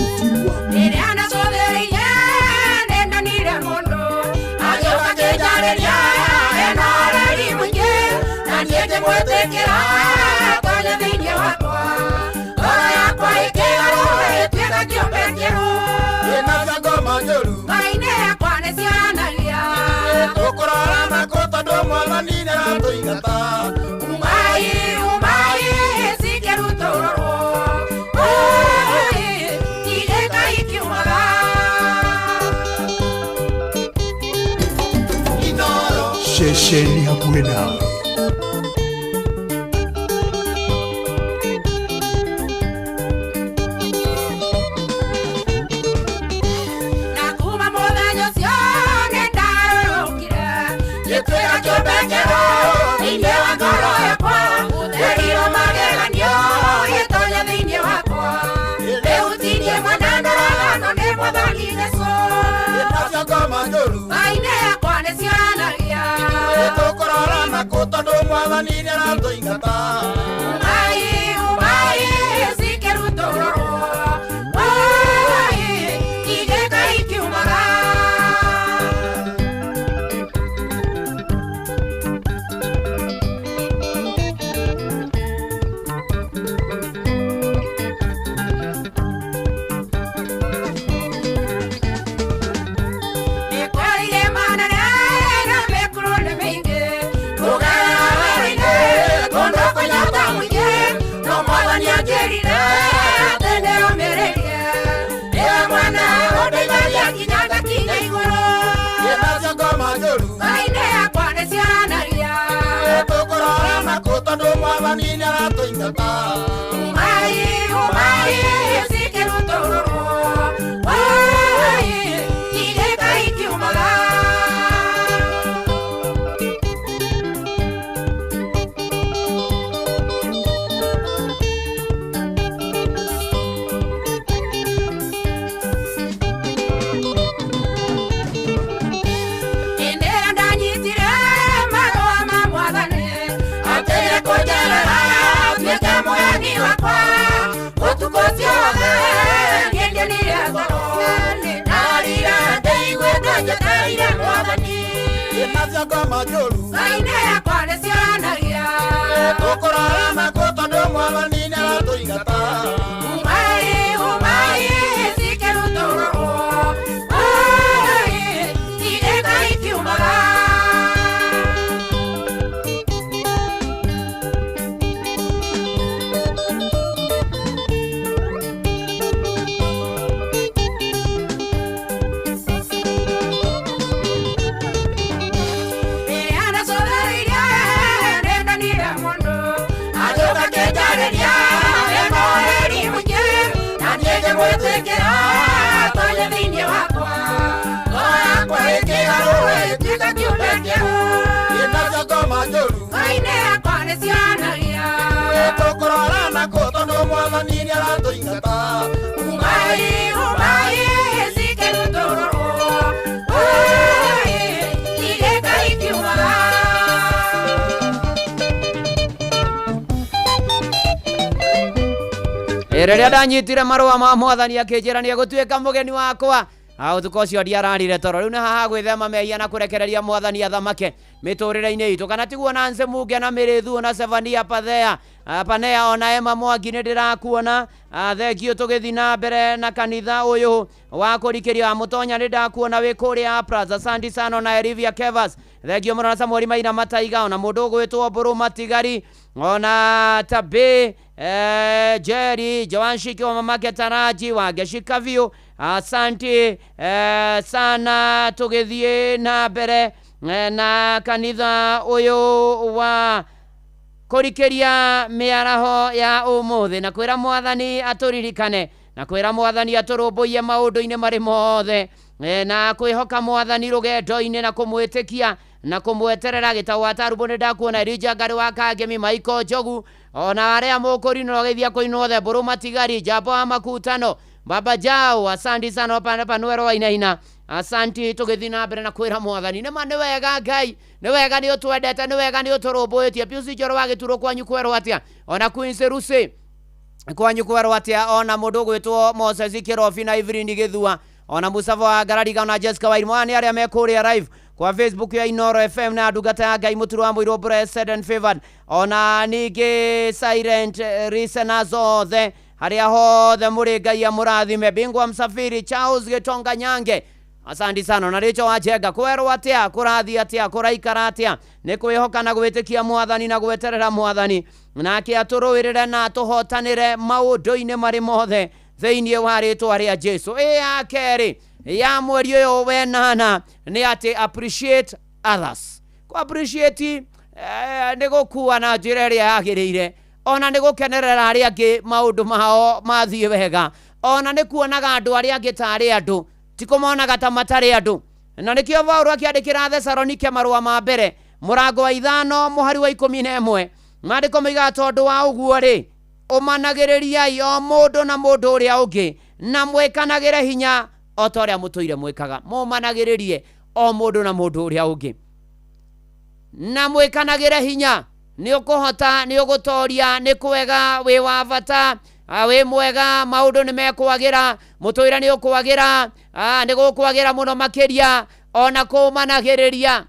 Shesheni hakuhĩ nawe. Umai, ngoma njũru Ngai yakwa nĩ ciaranagia tũkũrora makuto ndĩ mwathani nĩ aratũingata Umai sikĩrutũrwo Tideka ikiumaga tũkũrora makuto ndĩ mwathani nĩ aratũingata Umai sikĩrutũrwo Tideka ikiumaga Rĩrĩa ndanyitire marũa ma mwathani akĩnjĩra nĩ egũtuĩka mũgeni wakwa ũtukũ ũcio ndiararire toro rĩu nĩ haha gwĩthema mehia na kũrekereria mwathani athamake mĩtũrĩre-inĩ itũ kana tiguo Nancy Muge na Mĩrĩthu na Sevania Panea ona Emma Mwangi nĩ ndĩrakuona thengio tũgĩthiĩ na mbere na kanitha ũyũ wa kũrikĩria mũtonya nĩ ndakuona wĩ kũrĩa Plaza Sandy Sana na Olivia Kevas thengio mũno na Samuel Maina Mataiga ona mũndũ ũgwĩtwo Mbũrũ Matigari ona Tabe Jerry Joanshiki wa mamake Taraji wa Geshikavio asante sana tũgĩthiĩ na mbere na kanitha ũyũ wa kũrikĩria mĩaraho ya ũmũthĩ na kwĩra mwathani atũririkane na kwĩra mwathani atũrũmbũiye maũndũ-inĩ marĩ mothe na kwĩhoka mwathani rũgendo-inĩ na kũmwĩtĩkia na kũmweterera gĩtau atarumbo nĩ ndakuona Elijah Ngari wa Kangemi Michael Njogu ona arĩa mũkũrinwo geithia kũinwo the Mbũrũ Matigari Jambo wa Makutano Baba Jao asanti sana Panuero wa Inaina asanti tũgĩthiĩ na mbere na kwĩra mwathani nĩ wega Ngai nĩ wega nĩ ũtwendete nĩ wega nĩ ũtũrũmbũĩtie Pius Njoro wa Gĩturũ kwanyu kwerwo atĩa ona Queen Serusi kwanyu kwerwo atĩa ona mũndũ ũgwĩtwo Moses Kĩrobi na Evelyn Gĩthua ona Musafa wa Garariga ona Jessica Wairima nĩ arĩa me kũrĩa live kwa Facebook ya Inoro FM na ndungata ya Ngai Mũturu wa Mũirũ Blessed and Favored ona ningĩ Silent Listeners othe harĩa hothe mũrĩ Ngai amũrathime Bingwa Msafiri Charles Gĩtonga Nyange asanti sana na Rachel Wajenga kwerwo atĩa kũrathi atĩa kũraikara atĩa nĩ kwĩhoka na gwĩtĩkia mwathani na gweterera mwathani nake atũrũĩrĩre na tũhotanĩre maũndũ-inĩ marĩ mothe thĩinĩ wa rĩtwa rĩa Jesũ ya kerĩ ya mweri ũyũ wenana nĩ atĩ appreciate others ku appreciate nĩ gũkua na njĩra ĩrĩa yagĩrĩire ona nĩ gũkenerera arĩa angĩ maũndũ mao mathiĩ wega ona nĩ kuonaga andũ arĩa angĩ tarĩ andũ ti kũmonaga ta matarĩ andũ na nĩkĩo Paulo akĩandĩkĩra Thesalonike marũa ma mbere mũrango wa 5 mũhari wa 11 maandĩko moigaga tondũ wa ũguo rĩ ũmanagĩrĩriai o mũndũ na mũndũ ũrĩa ũngĩ na mwĩkanagĩre hinya o ta ũrĩa mũtũire mwĩkaga mũmanagĩrĩrie o mũndũ na mũndũ ũrĩa ũngĩ na mwĩkanagĩre hinya nĩ ũkũhota nĩ ũgũtoria nĩ kwega wĩ wa bata wĩ mwega maũndũ nĩ mekwagĩra mũtũire nĩ ũkwagĩra nĩ gũkwagĩra mũno makĩria ona kũmanagĩrĩria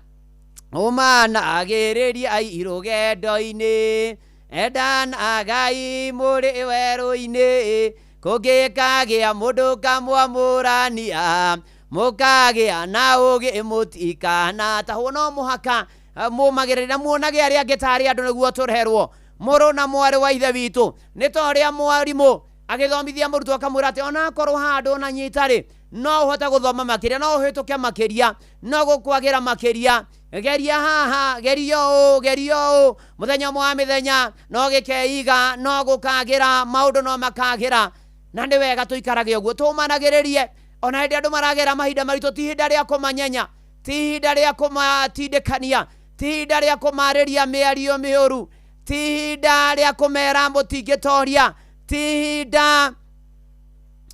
ũmanagĩrĩriai rũgendo-inĩ endanagai mũrĩ werũ-inĩ kũngĩkagĩa mũndũ kamwamũrania mũkagĩa na ũgĩ mũtikana tahwo no mũhaka mũmagĩrĩra muonage arĩa angĩ tarĩ andũ nĩguo tũrerwo mũrũ na mwarĩ wa ithe witũ nĩ ta ũrĩa mwarimũ agĩthomithia mũrutwo akamwĩra atĩ ona akorwo handũ na nyitarĩ no ũhote gũthoma makĩria no ũhĩtũke makĩria no gũkwagĩra makĩria geria haha geria ũũ mũthenya ũmwe wa mĩthenya no gĩkeiga no gũkagĩra maũndũ no makagĩra na nĩ wega tũikarage ũguo tũmanagĩrĩrie ona hĩndĩ andũ maragera mahinda maritũ ti ihinda rĩa kũmanyenya ti ihinda rĩa kũmatindĩkania ti ihinda rĩa kũmarĩria mĩario mĩũru ti ihinda rĩa kũmera mũtingĩtoria ti ihinda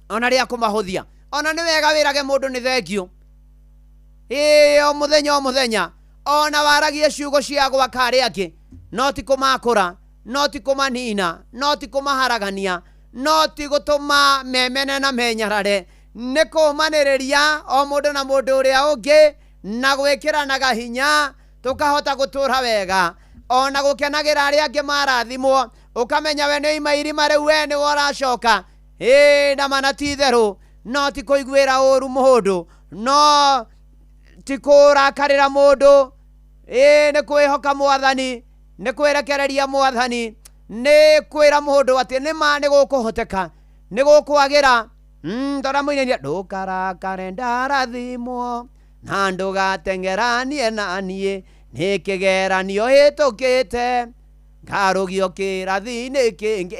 ona rĩa kũmahũthia ona nĩ wega wĩrage mũndũ nĩ thengio o mũthenya ona waragie ciugo cia gwaka arĩa angĩ no ti kũmakũra no ti kũmanina no ti kũmaharagania no ti gũtũma memene na menyarare nĩ kũmanĩrĩria o mũndũ na mũndũ ũrĩa ũngĩ na gwĩkĩranaga hinya tukahota gutura wega ona gukenagira aria angi marathimwo ukamenya we ni imairima riu we ni waracoka na mana ti theru no ti kuiguira uru mundu no ti kurakarira mundu ni kwihoka mwathani ni kwirekereria mwathani ni kwira mundu ati ni ma ni gukuhoteka ni gukwagira ndora muineria ndukarakare ndarathimwo na ndugatengeranie nanie ni kigeranio hitukite ngarugio kirathini kingi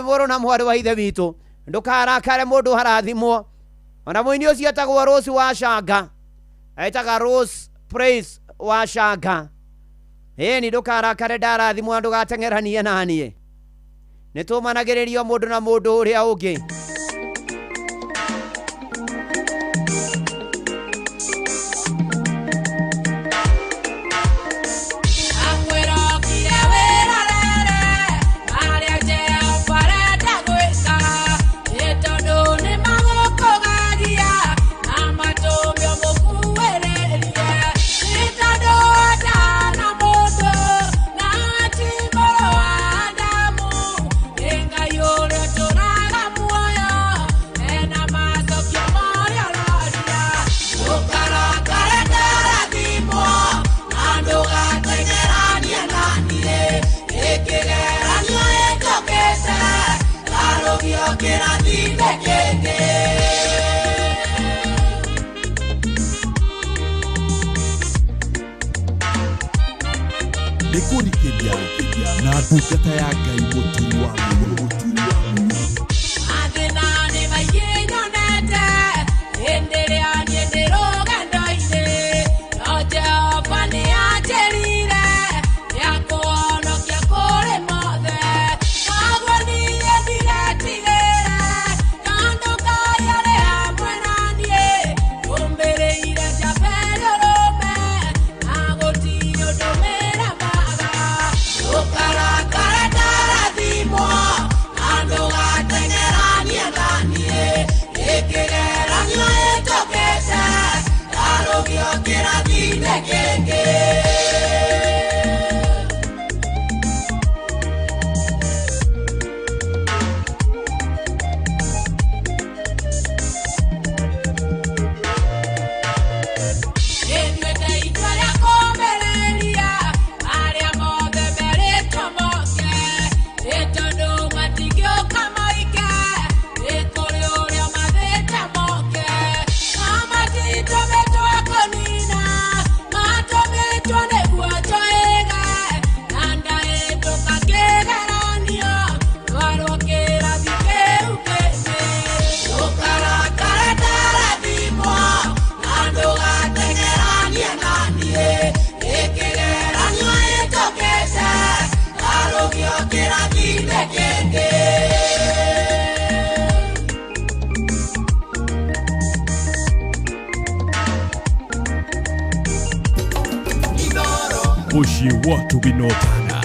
muru na mwari wa ithe witu ndukarakare mundu harathimwo ona muini ucio etagwo Rose Washanga etaga Rose Praise Washanga ni ndukarakare ndarathimwo ndugatengeranie nanie nitumanagirerio mundu na mundu uria ungi Nikurikiria na ndungata ya Ngai Mũturi wa Mũgũrũ. Mushi watu binotana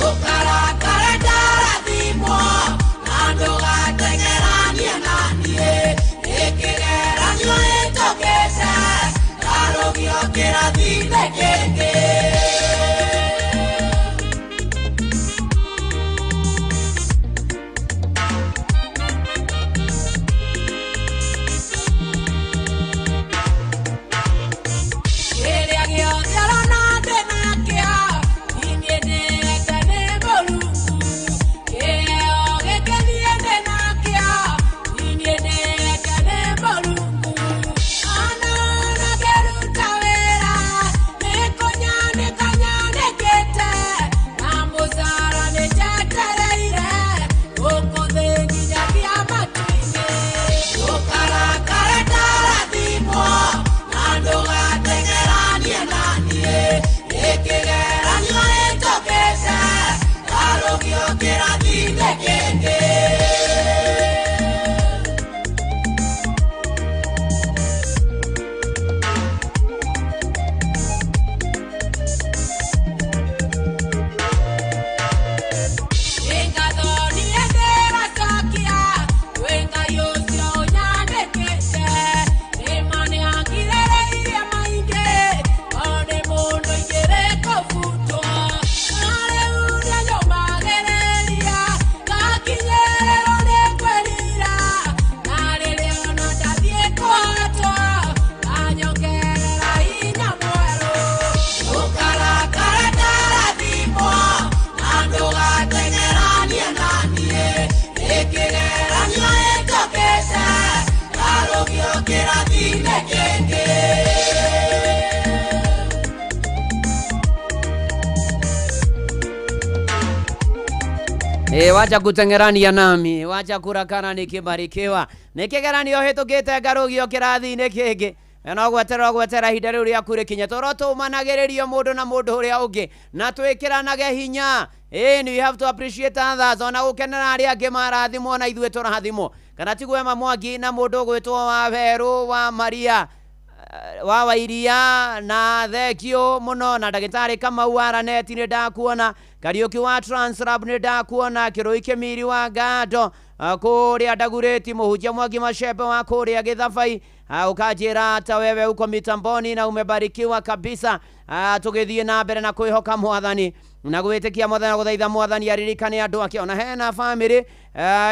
Ukara kare dara di mo Wacha kutengerania nami, wacha kurakana nikibarikiwa. Nikigeranio hitukite ngarugio kirathi-ini kingi. No gwetera hinda riu ria kure kinya toroto managiririo mundu na mundu uria ungi na twikiranage hinya. And we have to appreciate others. Ona gukenera aria angi marathimwo na ithuĩ tũrathimwo. Kana tigwe Mwangi na mundu gwitwo wa Veru wa Maria wa Wairia na thekio muno na ndagitari Kamau wa Raneti ni ndakuona Kariuki wa Translab ni ndakuona Kirui Kimiri wa Gado kuria Ndagureti Muhunjia Mwangi Mashebe wa kuria Githabai ukajira ta wewe uko mitamboni na umebarikiwa kabisa. Tugithie na mbere na kwihoka Mwathani na gwitikia Mwathani na guthaitha Mwathani aririkane andu ake. Ona hena family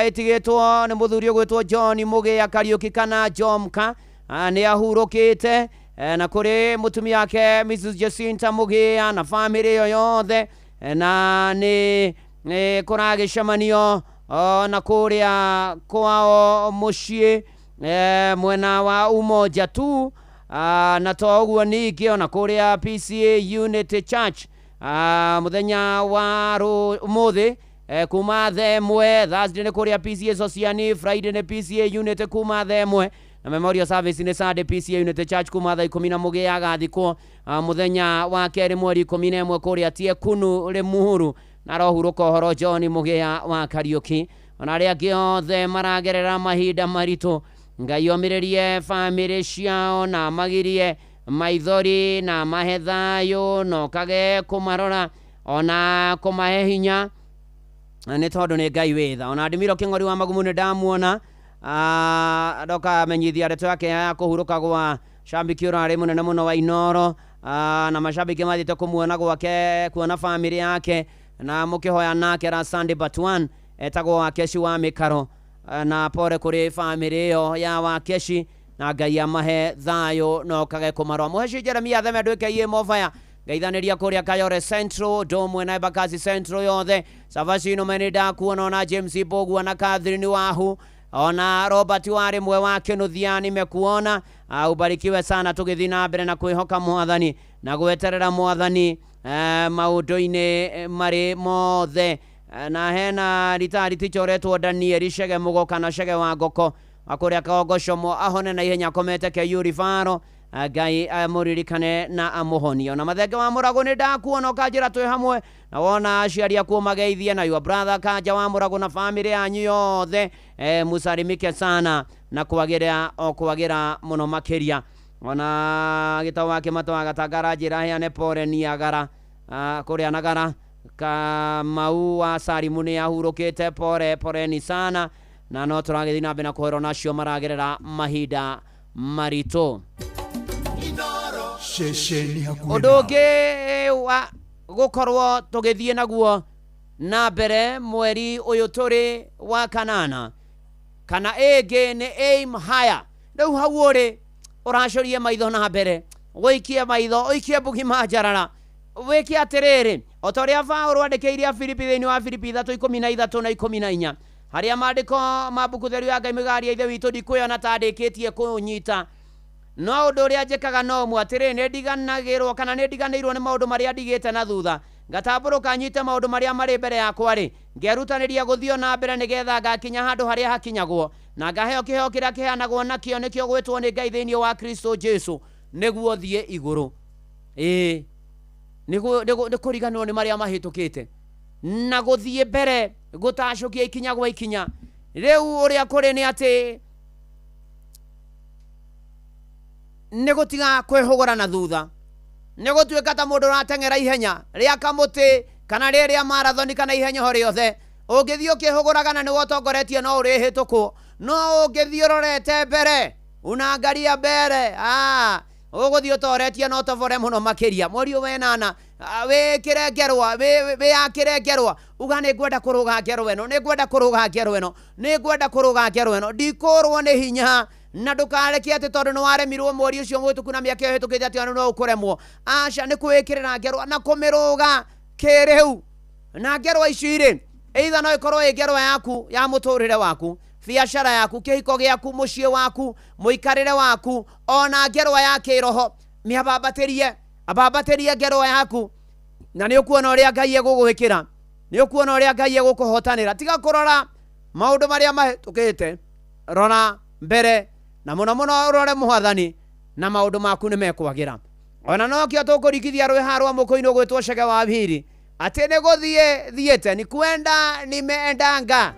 itigitwo ni muthuri ugwitwo John Mugia Kariuki kana Jomka ni ahurukite na kuri mutumia yake Mrs Jacinta Mugia na family yoyothe na ni kuragicemanio na kuria kwao mucii mwena wa Umoja tu na to uguo ningi ona kuria PCA Unity Church muthenya wa umuthi kuma themwe Thursday ni kuria PCA Sociani, Friday ni PCA Unity kuma themwe na Memorial Service ni Sunday PCA Unity Church kuma thaa 11 agathikwo muthenya wa keri mweri 11 kuria tie kunu ri muhuru na rohuruko horo John Mugia wa Kariuki ona ria giothe maragerera mahinda maritu. Ngai omiririe family ciao na magirie maithori na mahethayo no kage kumarora ona kumahe hinya ni tondu ni Ngai witha. Ona Ndimiro King'ori wa Magumu ni ndamuona ndoka menyithia ndeto yake ya kuhuruka gwa shambiki urari munene muno wa Inoro na mashabiki mathite kumuona gwake kuona family yake na mukihoya nake ra Sunday Batwan etagwo Wakeshi wa Mikaro na pore kuri family yo ya Wakeshi na Ngai amahe thayo no kage kumarwa. Muheshi Jeremia theme ndwike ye mofaya ngaithaniria kuria Kayore Central domwe na Embakasi Central yothe Savashino menida kuona na James Bogu na Catherine Wahu ona Robert wari mwe wake Nuthiani mekuona ubarikiwe sana. Tugithi na mbere na kwihoka Mwathani na gweterera Mwathani maundu-ini mari mothe na hena ritari tichoretwo Daniel Shege Mugoka na Shege wa Ngoko akuria Kaogoshomo ahone na ihenya komete ke Yurifaro Ngai amuririkane na amuhoni. Ona mathenge wa Murago ni ndakuona ukajira twi hamwe na wona aciari aku mageithie na your brother Kanja wa Murago na family yanyu yothe musarimike sana na kuwagira muno makiria. Ona gitau wake matwa gatangara njira heane pore niagara kuria nagara Kamau wa Sarimu ni ahurukite pore ni sana na no turagithi na mbere na kuhero nacio maragerera mahinda marito. Undu ungi wa gukorwo tugithie naguo na mbere mweri uyu turi wa kanana kana ege ni aim higher. Riu hau uri uracorie maitho na mbere wikie maitho uikie bugi majarara wiki atiriri otoria Paulo andikeiria Filipi thiini wa Filipi 3:13 na 14 haria mandiko mabuku theru ya Ngai migaria ithe witu ndikuona ta ndikitie kunyita no undu uria njikaga no mwatiri ni ndiganagirwo kana ni ndiganirwo ni maundu maria ndigite na thutha ngatamburuka nyite maundu maria mari mbere yakwa ri ngerutaniria guthio na mbere nigetha ngakinya handu haria hakinyagwo na ngaheo kiheo kiria kiheanagwo nakio nikio gwitwo ni Ngai thiini wa Kristo Jesu niguo thie iguru. Niguo kuriganwo ni maria mahitukite na guthie mbere gutacokia ikinya gwa ikinya. Riu uria kuri ni ati negutiga kwihugura na thutha negutwika ta mundu ratengera ihenya ria kamuti kana riria marathoni kana ihenya hori yothe ungithio kihuguraga na ni wotongoretie no uri hituku no ungithio rorete mbere unangaria mbere uguthio toretie no tovore muno makiria mwori wenana wikire ngerwa we akire ngerwa uga ni ngwenda kuruga ngerwa eno ni ngwenda kuruga ngerwa eno ni ngwenda kuruga ngerwa eno ndikurwo ni hinya na ndukareke ati tondu no waremirwo mwori ucio mwituku na miaka ihitukite ati no ukuremwo aca ni kwikirira ngerwa na kumiruga kiriu na ngerwa iciri either no ikorwo ngerwa yaku ya muturire waku biashara yaku kihiko giaku mucii waku muikarire waku ona ngerwa ya kiroho miabambatirie ngerwa yaku na ni ukuona uria Ngai egugwikira nĩ ũkuona ũrĩa Ngai egũkũhotanĩra. Tiga kũrora maũndũ marĩa mahĩtũkĩte, rora mbere na mũno mũno ũrore Mwathani na maũndũ maku nĩ mekwagĩra. Ona nokĩo tũkũrikithia rwĩha rwa mũkũ-inĩ ũgwĩtwo Chege wa Pili atĩ nĩ gũthiĩ thiĩte ni kwenda nimeendanga.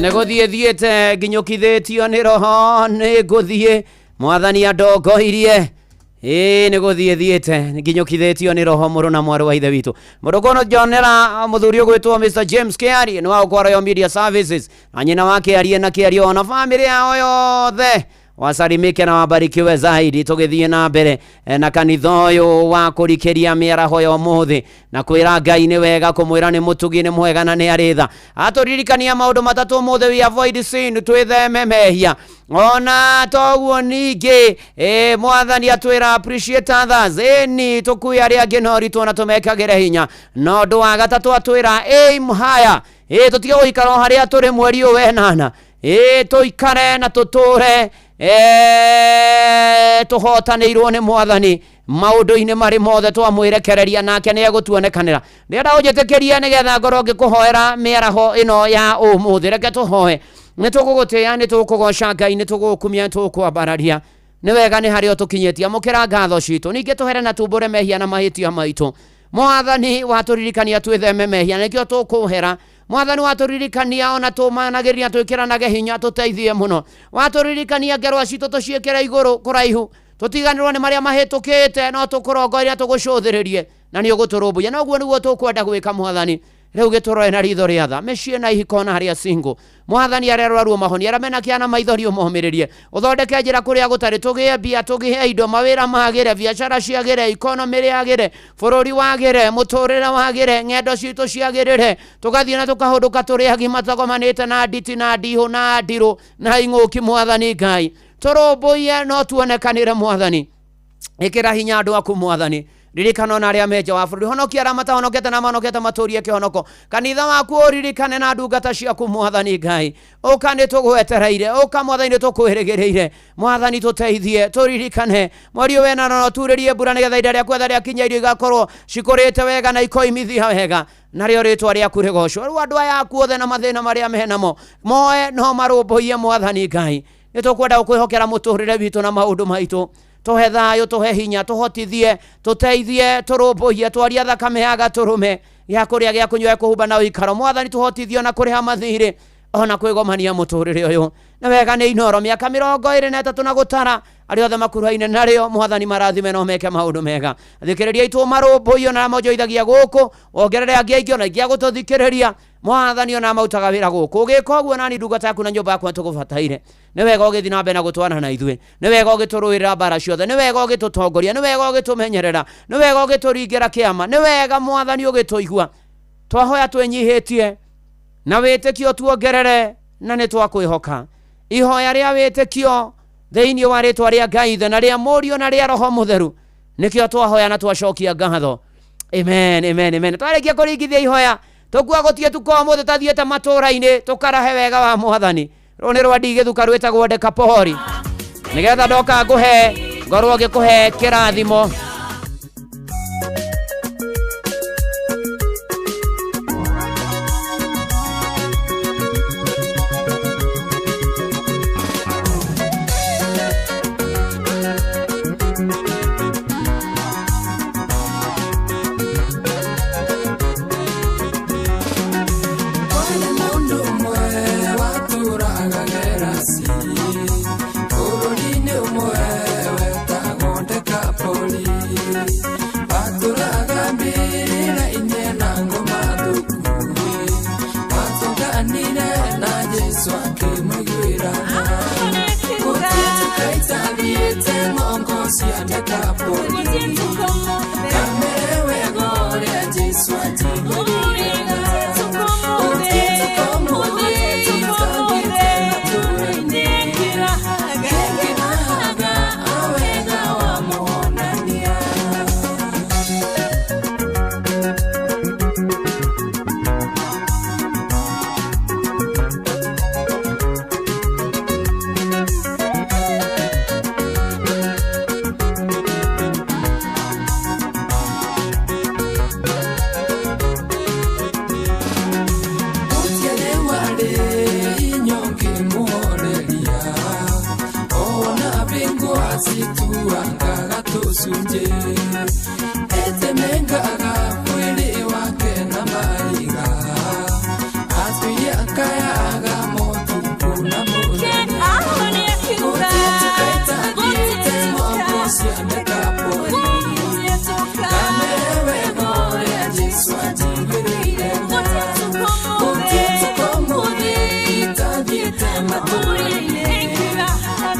Negũthiĩ thiĩte nginyũkithĩtio nĩ roho nĩ ngũthiĩ Mwathani andongoirie negũthiĩ thiĩte nginyũkithĩtio nĩ roho mũrũ na mwarĩ wa ithe witũ mũndũkono jonera mũthuri ũgwĩtwo Mr. James Kĩari nĩ wa Ũkora Media Services na nyina wa Kĩari na Kĩari ona family yao yothe wasalimike na wabarikiwe zaidi. Tugithie na mbere na kanitha uyu wa kurikiria miaraho ya umuthi na kwira Ngai ni wega, kumwira ni mutugi ni mwega na ni aritha. Aturirikania maundu matatu umuthi: we avoid sin, twitheme mehia. Ona toguo ningi mwathani atwira appreciate others, ni tukuya ria nginori tuona tumekagire hinya. No ndu wa gatatu atwira aim higher, tutige guikara haria turi mweri uyu wenana, tuikare na tuture tuhotanirwo ni mwathani maundu-ini mari mothe twamwirekereria nake ni egutuonekanira. Ndenda ujitikiria nigetha ngorwo ngikuhoera miaraho ino ya umuthi. Reke tuhoe. Ni tugugutia, ni tugugoca Ngai, ni tugukumia, tugukwambararia. Ni wega ni hario tukinyetia mukira ngatho citu. Ninge tuhere na tumbure mehia na mahitia maitu. Mwathani waturirikania twitheme mehia, nikio tukuhera. Mwathani waturirikania ona tumanagiria twikiranage hinya, tuteithie muno. Waturirikania ngerwa citu tuciekera iguru kuraihu, tutiganirwo ni maria mahitukite, no tukurongoria tugucuthiririe na ni uguturumbuya. Noguo niguo tukwenda gwika Mwathani. Reu gituroe na ritho ria tha mecie na ihikona haria single. Mwathani arerwaruo mahoni aramena kiana maithori umuhumiririe, uthondeke njira kuria gutari, tugie mbia, tugie indo, mawira magire, biashara ciagire, economy yagire, bururi wagire, muturire wagire, ngendo citu ciagirire, tugathie na tukahunduka turi agima tagomanite na nditi na ndihu na ndiru na ing'uki. Mwathani Ngai turumbuye no tuonekanire Mwathani, ikira hinya andu aku Mwathani. Ririkana na aria meja wa bururi, honokia ramata honokete na manokete maturie kihonoko. Kanitha waku uririkane na ndungata ciaku Mwathani Ngai, ukane tugwetereire, uka Mwathani tukwirigireire. Mwathani tuteithie, turirikane mwari wena no turirie mbura nigetha ida riaku etha riakinya irio igakorwo cikurite wega na ikoimithia wega, nario ritwa riaku rigocwo. Riu andu aya aku othe na mathina maria mehenamo moe no marumbuie Mwathani Ngai. Nitukwenda gukwihokera muturire witu na maundu maitu. Tuhe thayo, tuhe hinya, tuhotithie, tuteithie, turumbuie, twaria thakame ya gaturume ya kuria gya kunywa kuhumba na uikaro. Mwathani tuhotithio na kuriha mathiri ona kwigomania muturire uyu. Na wega ni inoro miaka 23 na gutara ari othe makuruhaine nario. Mwathani marathime no meke maundu mega. Thikiriria itu marumbuio na mojoithagia guku, ongerere angi aingĩ ona ingĩ gututhikiriria. Mwathani ona mautaga wira guku, ugika uguo nani ndungata yaku na nyumba yaku tugubataire. Ni wega ugithi na mbere na gutwana na ithuĩ, ni wega ugituruirira mbara ciothe, ni wega ugitutongoria, ni wega ugitumenyerera, ni wega ugituringira kiama, ni wega Mwathani ugituigua. Twahoya twenyihitie na witikio tuongerere na ni twakwihoka. Ihoya ria witikio thiini wa ritwa ria Ngai ithe na ria Mũriũ na ria Roho Mutheru, nikio twahoya na twacokia ngatho. Amen, amen, amen. Twarikia kuringithia ihoya, tukua gutie tuko muthe tathiete matura-ini tukarahe wega wa Mwathani. Roni rwa ndigithuka rwitagwo Dekapoli, nigetha ndoka nguhe ngorwo ngikuhe kirathimo.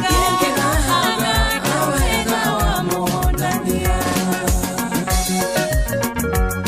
Thank you.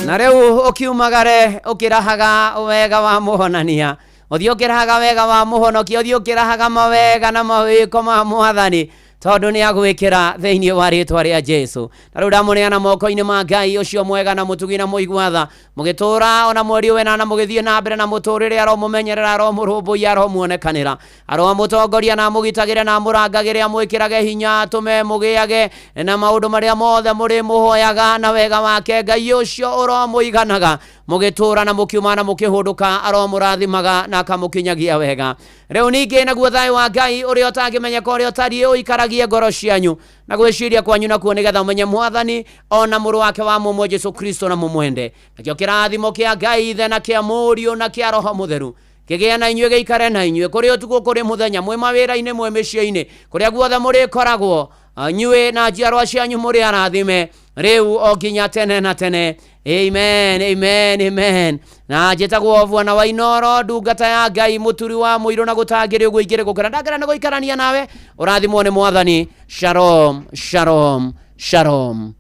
na rĩu ũkiumagare ũkĩrahaga wega wa mũhonania ũthiĩ ũkĩrahaga wega wa mũhonokia ũthiĩ ũkĩrahaga mawega na mawĩko ma Mwathani tondũ nĩ agwĩkĩra thĩinĩ wa rĩtwa rĩa Jesu. Na rĩu ndamũneana moko-inĩ ma Ngai ũcio mwega na mũtugi na mũigua-tha, mũgĩtũra ona mweri wena na mũgĩthiĩ na mbere na mũtũrĩre aromũmenyerera aromũrũmbũiya aromuonekanĩra aromũtongoria na mũgitagĩre na mũrangagĩre amwĩkĩrage hinya tũme mũgĩage na maũndũ marĩa mothe mũrĩ mũhoyaga na wega wake Ngai ũcio ũromũiganaga mũgĩtũra na mũkiuma na mũkĩhũndũka aromũrathimaga na akamũkinyagia wega. Rĩu ningĩ naguo thayũ wa Ngai ũrĩa ũtangĩmenyeka ũrĩa ũtariĩ ũikaragie ngoro cianyu na gwĩciria kwanyu nakuo nĩgetha ũmenye Mwathani ona mũrũ wake wa mũmwe Jesu Kristo na mũmwende. Nakĩo kĩrathimo kĩa Ngai Ithe na kĩa Mũriũ na kĩa Roho Mũtheru kĩgĩe na inyuĩ gĩikare na inyuĩ kũrĩ ũtukũ kũrĩ mũthenya mwĩ mawĩra-inĩ mwĩ mĩciĩ-inĩ kũrĩa guothe mũrĩkoragwo nyuĩ na njiarwa cianyu mũrĩ arathime rĩu o nginya tene na tene. Amen, amen, amen. Na njĩtagwo Bwana wa Inoro ndungata ya Ngai mũturi wa mũirũ na gũtangĩrĩ ũguo ingĩrĩ gũkĩra ndangĩra nĩ gũikarania nawe ũrathimwo nĩ Mwathani. Shalom, shalom, shalom.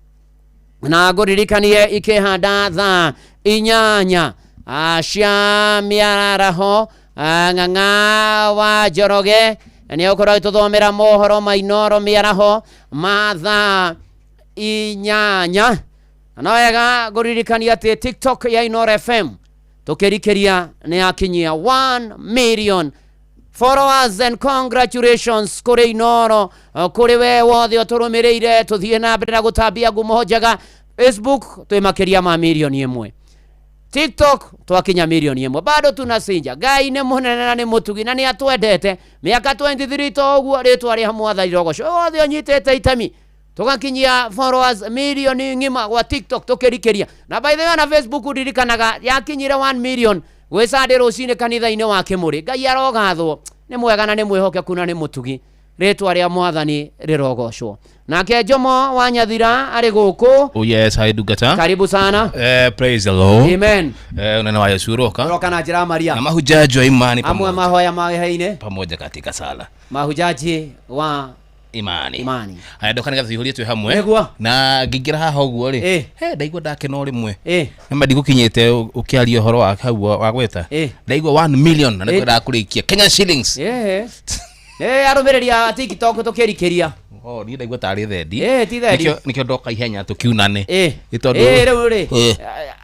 Na ngũririkanie ikĩhanda thaa 8 cia mĩaraho Ng'ang'a wa Njoroge nĩ ũkorwo tũthomera mohoro ma Inoro mĩaraho ma thaa 8. Na wega ngũririkania atĩ TikTok ya Inoro FM tũkĩrikĩria nĩ yakinyia 1 million followers and congratulations kũrĩ Inoro kũrĩ we wothe ũtũrũmĩrĩire tũthiĩ na mbere na gũtambia ngumo njega. Facebook twĩ makĩria ma milioni 1, TikTok twakinya milioni 1, bado tunasinja. Ngai nĩ mũnene na nĩ mũtugi na nĩ atwendete mĩaka 23 to ũguo rĩtwa rĩa Mwathani rogoco wothe ũnyitĩte itemi tugakinyia followers milioni 1 gwa TikTok tukirikĩria. Na by the way na Facebook uririkanaga yakinyire 1 million gwĩcandĩ rũcinĩ kanitha-inĩ wa Kĩmũrĩ. Ngai arogathwo nĩ mwega na nĩ mwĩhokeku na nĩ mũtugi rĩtwa rĩa Mwathani rĩrogocwo. Nake Jomo wa Nyathira arĩ gũkũ. Oh yes, hi Dugata. Karibu sana. Praise the Lord. Amen. Unena wa Yesu roka. Roka na njĩra Maria. Na mahujaji wa imani pamoja. Amwe mahoya maheine pamoja katika sala. Mahujaji wa imani. Haya ndoka nigatha ihurie twe hamwe. Na ngingira haha uguo ri. Ndaigua ndakena rimwe. Nĩma ndigukinyite ukiaria horo wa hau wa gweta. Ndaigua 1 million na nĩkho ndakurikia Kenya shillings. Arũmĩrĩria TikTok tukĩrikĩria. Ni ndaigua tarĩ thendi. Ti thendi. Nikio ndoka ihenya tukiunane. Rĩu rĩ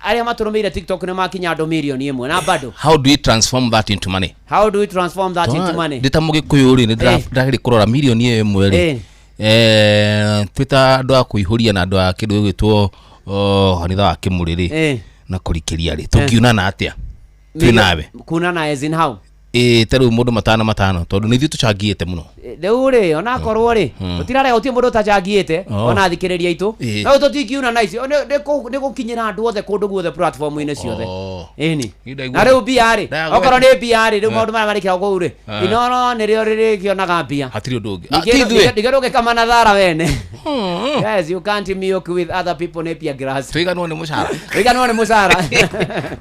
arĩa matũrũmĩire TikTok nĩ makinya andũ milioni 1 na bado. How do we transform that into money? How do we transform that into money? Ndita mũgĩkũyũ rĩ ndĩragĩrĩ kũrora milioni 1 rĩ. Twita andũ a kũihũria na andũ a kĩndũ gĩtwo kanitha wa Kĩmũrĩ rĩ na kũrikĩria rĩ tũkiunana atĩa twĩnawe kunana as in how? Tarũ mũndũ matano tondũ nĩ ithuĩ tũcangĩte mũno. Rĩu rĩ ona korwo rĩ tũtirarega gũtirĩ mũndũ ũtacangĩte ona thikĩrĩria itũ no tũtikiuna na icio nĩ gũkinyĩra andũ othe kũndũ guothe platform-inĩ ciothe. Na rĩu mbia rĩ okorwo nĩ mbia rĩ rĩu maũndũ marĩa marĩkĩra kũu rĩ Inoro nĩrĩo rĩrĩkĩonaga mbia. Hatirĩ ũndũ ũngĩ. Ndigĩrũge kama na thara wene. Yes, you can't milk with other people nepia grass. Tũiganwo nĩ mũcara. Tũiganwo nĩ mũcara.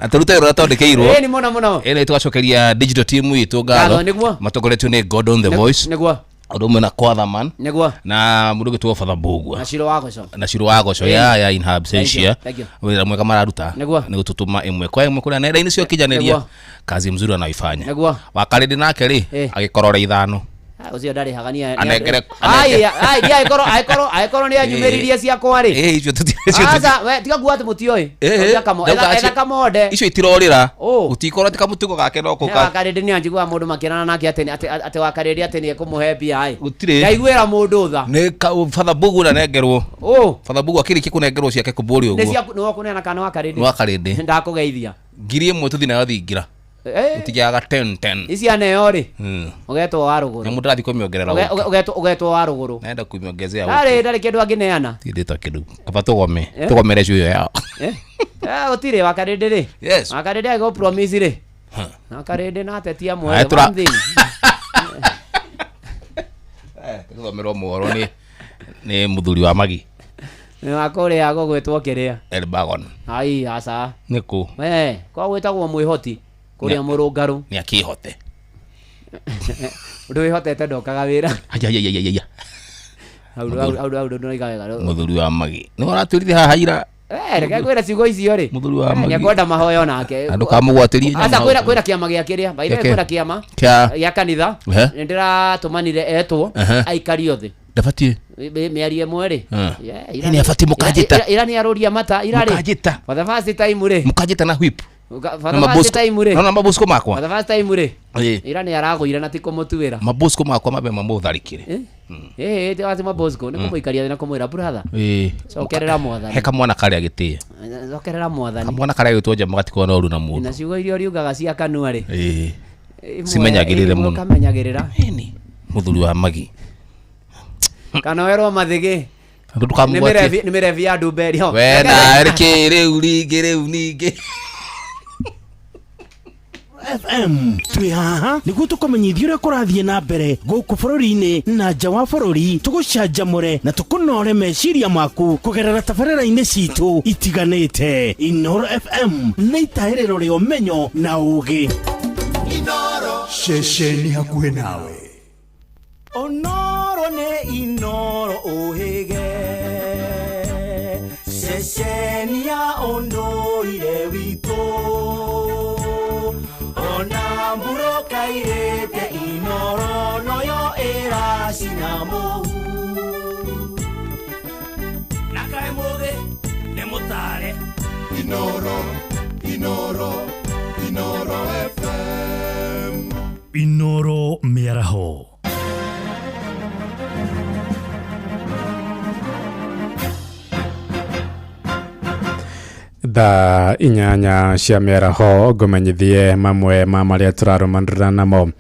Atũrute rũra tondĩkĩirwo. Nĩ mũno. Ĩno tũgacokeria digital team itũ ngatho matongoretio nĩ God on the Voice. Ũndũ ũmwe na Kwathaman na mũndũ gĩtwo Father Mbũgua na Shiro wa Goco ya in absentia wĩra mwega mararuta nĩ gũtũtũma ĩmwe kwa ĩmwe kũrĩa nenda-inĩ cio kinyanĩria kazi mzuri anaifanya. Wakarĩndĩ nake rĩ agĩkorora ithano ucio ndari hagania aikorwo nĩ anyumĩririe ciakwa rĩ icio aza we tiga guate mutioi eka kamode icio itirorĩra utikorwo tika mũtugo gake no kũka Wakarĩndĩ nĩ anjigua mũndũ makĩrana nake atĩ Wakarĩndĩ atĩ nĩ ekũmũhe mbia ngaiguĩra mũndũ tha nĩ Father Mbũgua nanengerwo Father Mbũgua akĩrĩkia kũnengerwo ciake kũmbũrĩ ũguo nĩ kũneana kana Wakarĩndĩ ndakũgeithia ngiri 1 tũthi nayo thingira utigiaga 10 isia neo ri ugetwo wa ruguru na mundu athi kumiongerera ugetwo wa ruguru naenda kumiongezea ndari kindu angineana tidita kindu kaba tugomere cio yao utire Wakarĩndĩ ri Wakarĩndĩ ago promise ri Wakarĩndĩ na tetia mwe tugomerwo muhoro ni muthuri wa magi ni wakore ago gwetwo kiria Elbagon ai asa niku kwa gwetagwo mwihoti kuria mũrũngarũ ni akihote ndu ihotete ndokaga wira ayayayaya au ndoiga wega muthuri wa magi ni ũratwĩrire haha ira reke kwira ciugo icio ri muthuri wa Magi nyakwenda mahoyo nake andu kamugwatirie asa kwira kiama gia kiria baire kwira kiama ya kanitha ndira tumanire etwo aikari othe ndabatie miarie mwere ni afati mukajita ira ni aruria mata ira ri mukajita for the first time ri mukajita na whip for the first time ri na mabusko makwa for the first time ri ira ni araguire na tikumutuira mabusko makwa mabe mamutharikire te wati mabusko ni kumuikaria na kumwira brother cokerera mwathani heka mwana kare agitie cokerera mwathani kamwana kare agitwoja magatiko na uru na mundu na ciugo irio riugaga cia kanua ri simenyagirire muno kamenyagirira ni muthuri wa Magi kana wero mathige ndukamugwatie nimerevi ya duberio wena erike reu ninge FM twi haha niguo tukomenyithia uria kurathie na mbere guku bururi-ini na nja wa bururi tugucanjamure na tukunore meciria maku kugerera tabarĩra-inĩ citu itiganĩte. Inoro FM nĩ itahĩrĩro rĩa ũmenyo na ũũgĩ. Inoro ceceni hakuhĩ nawe. Onoro nĩ Inoro ũhĩge ceceni ya ũndũire witũ ona mburo kairĩte Inoro noyo ĩracina mũhu na kaĩ mũthĩ nĩ mũtare Inoro FM Inoro mĩaraho. Thaa inyanya cia mĩaraho ngũmenyithie mamwe ma marĩa tũrarũmanĩrĩra namo.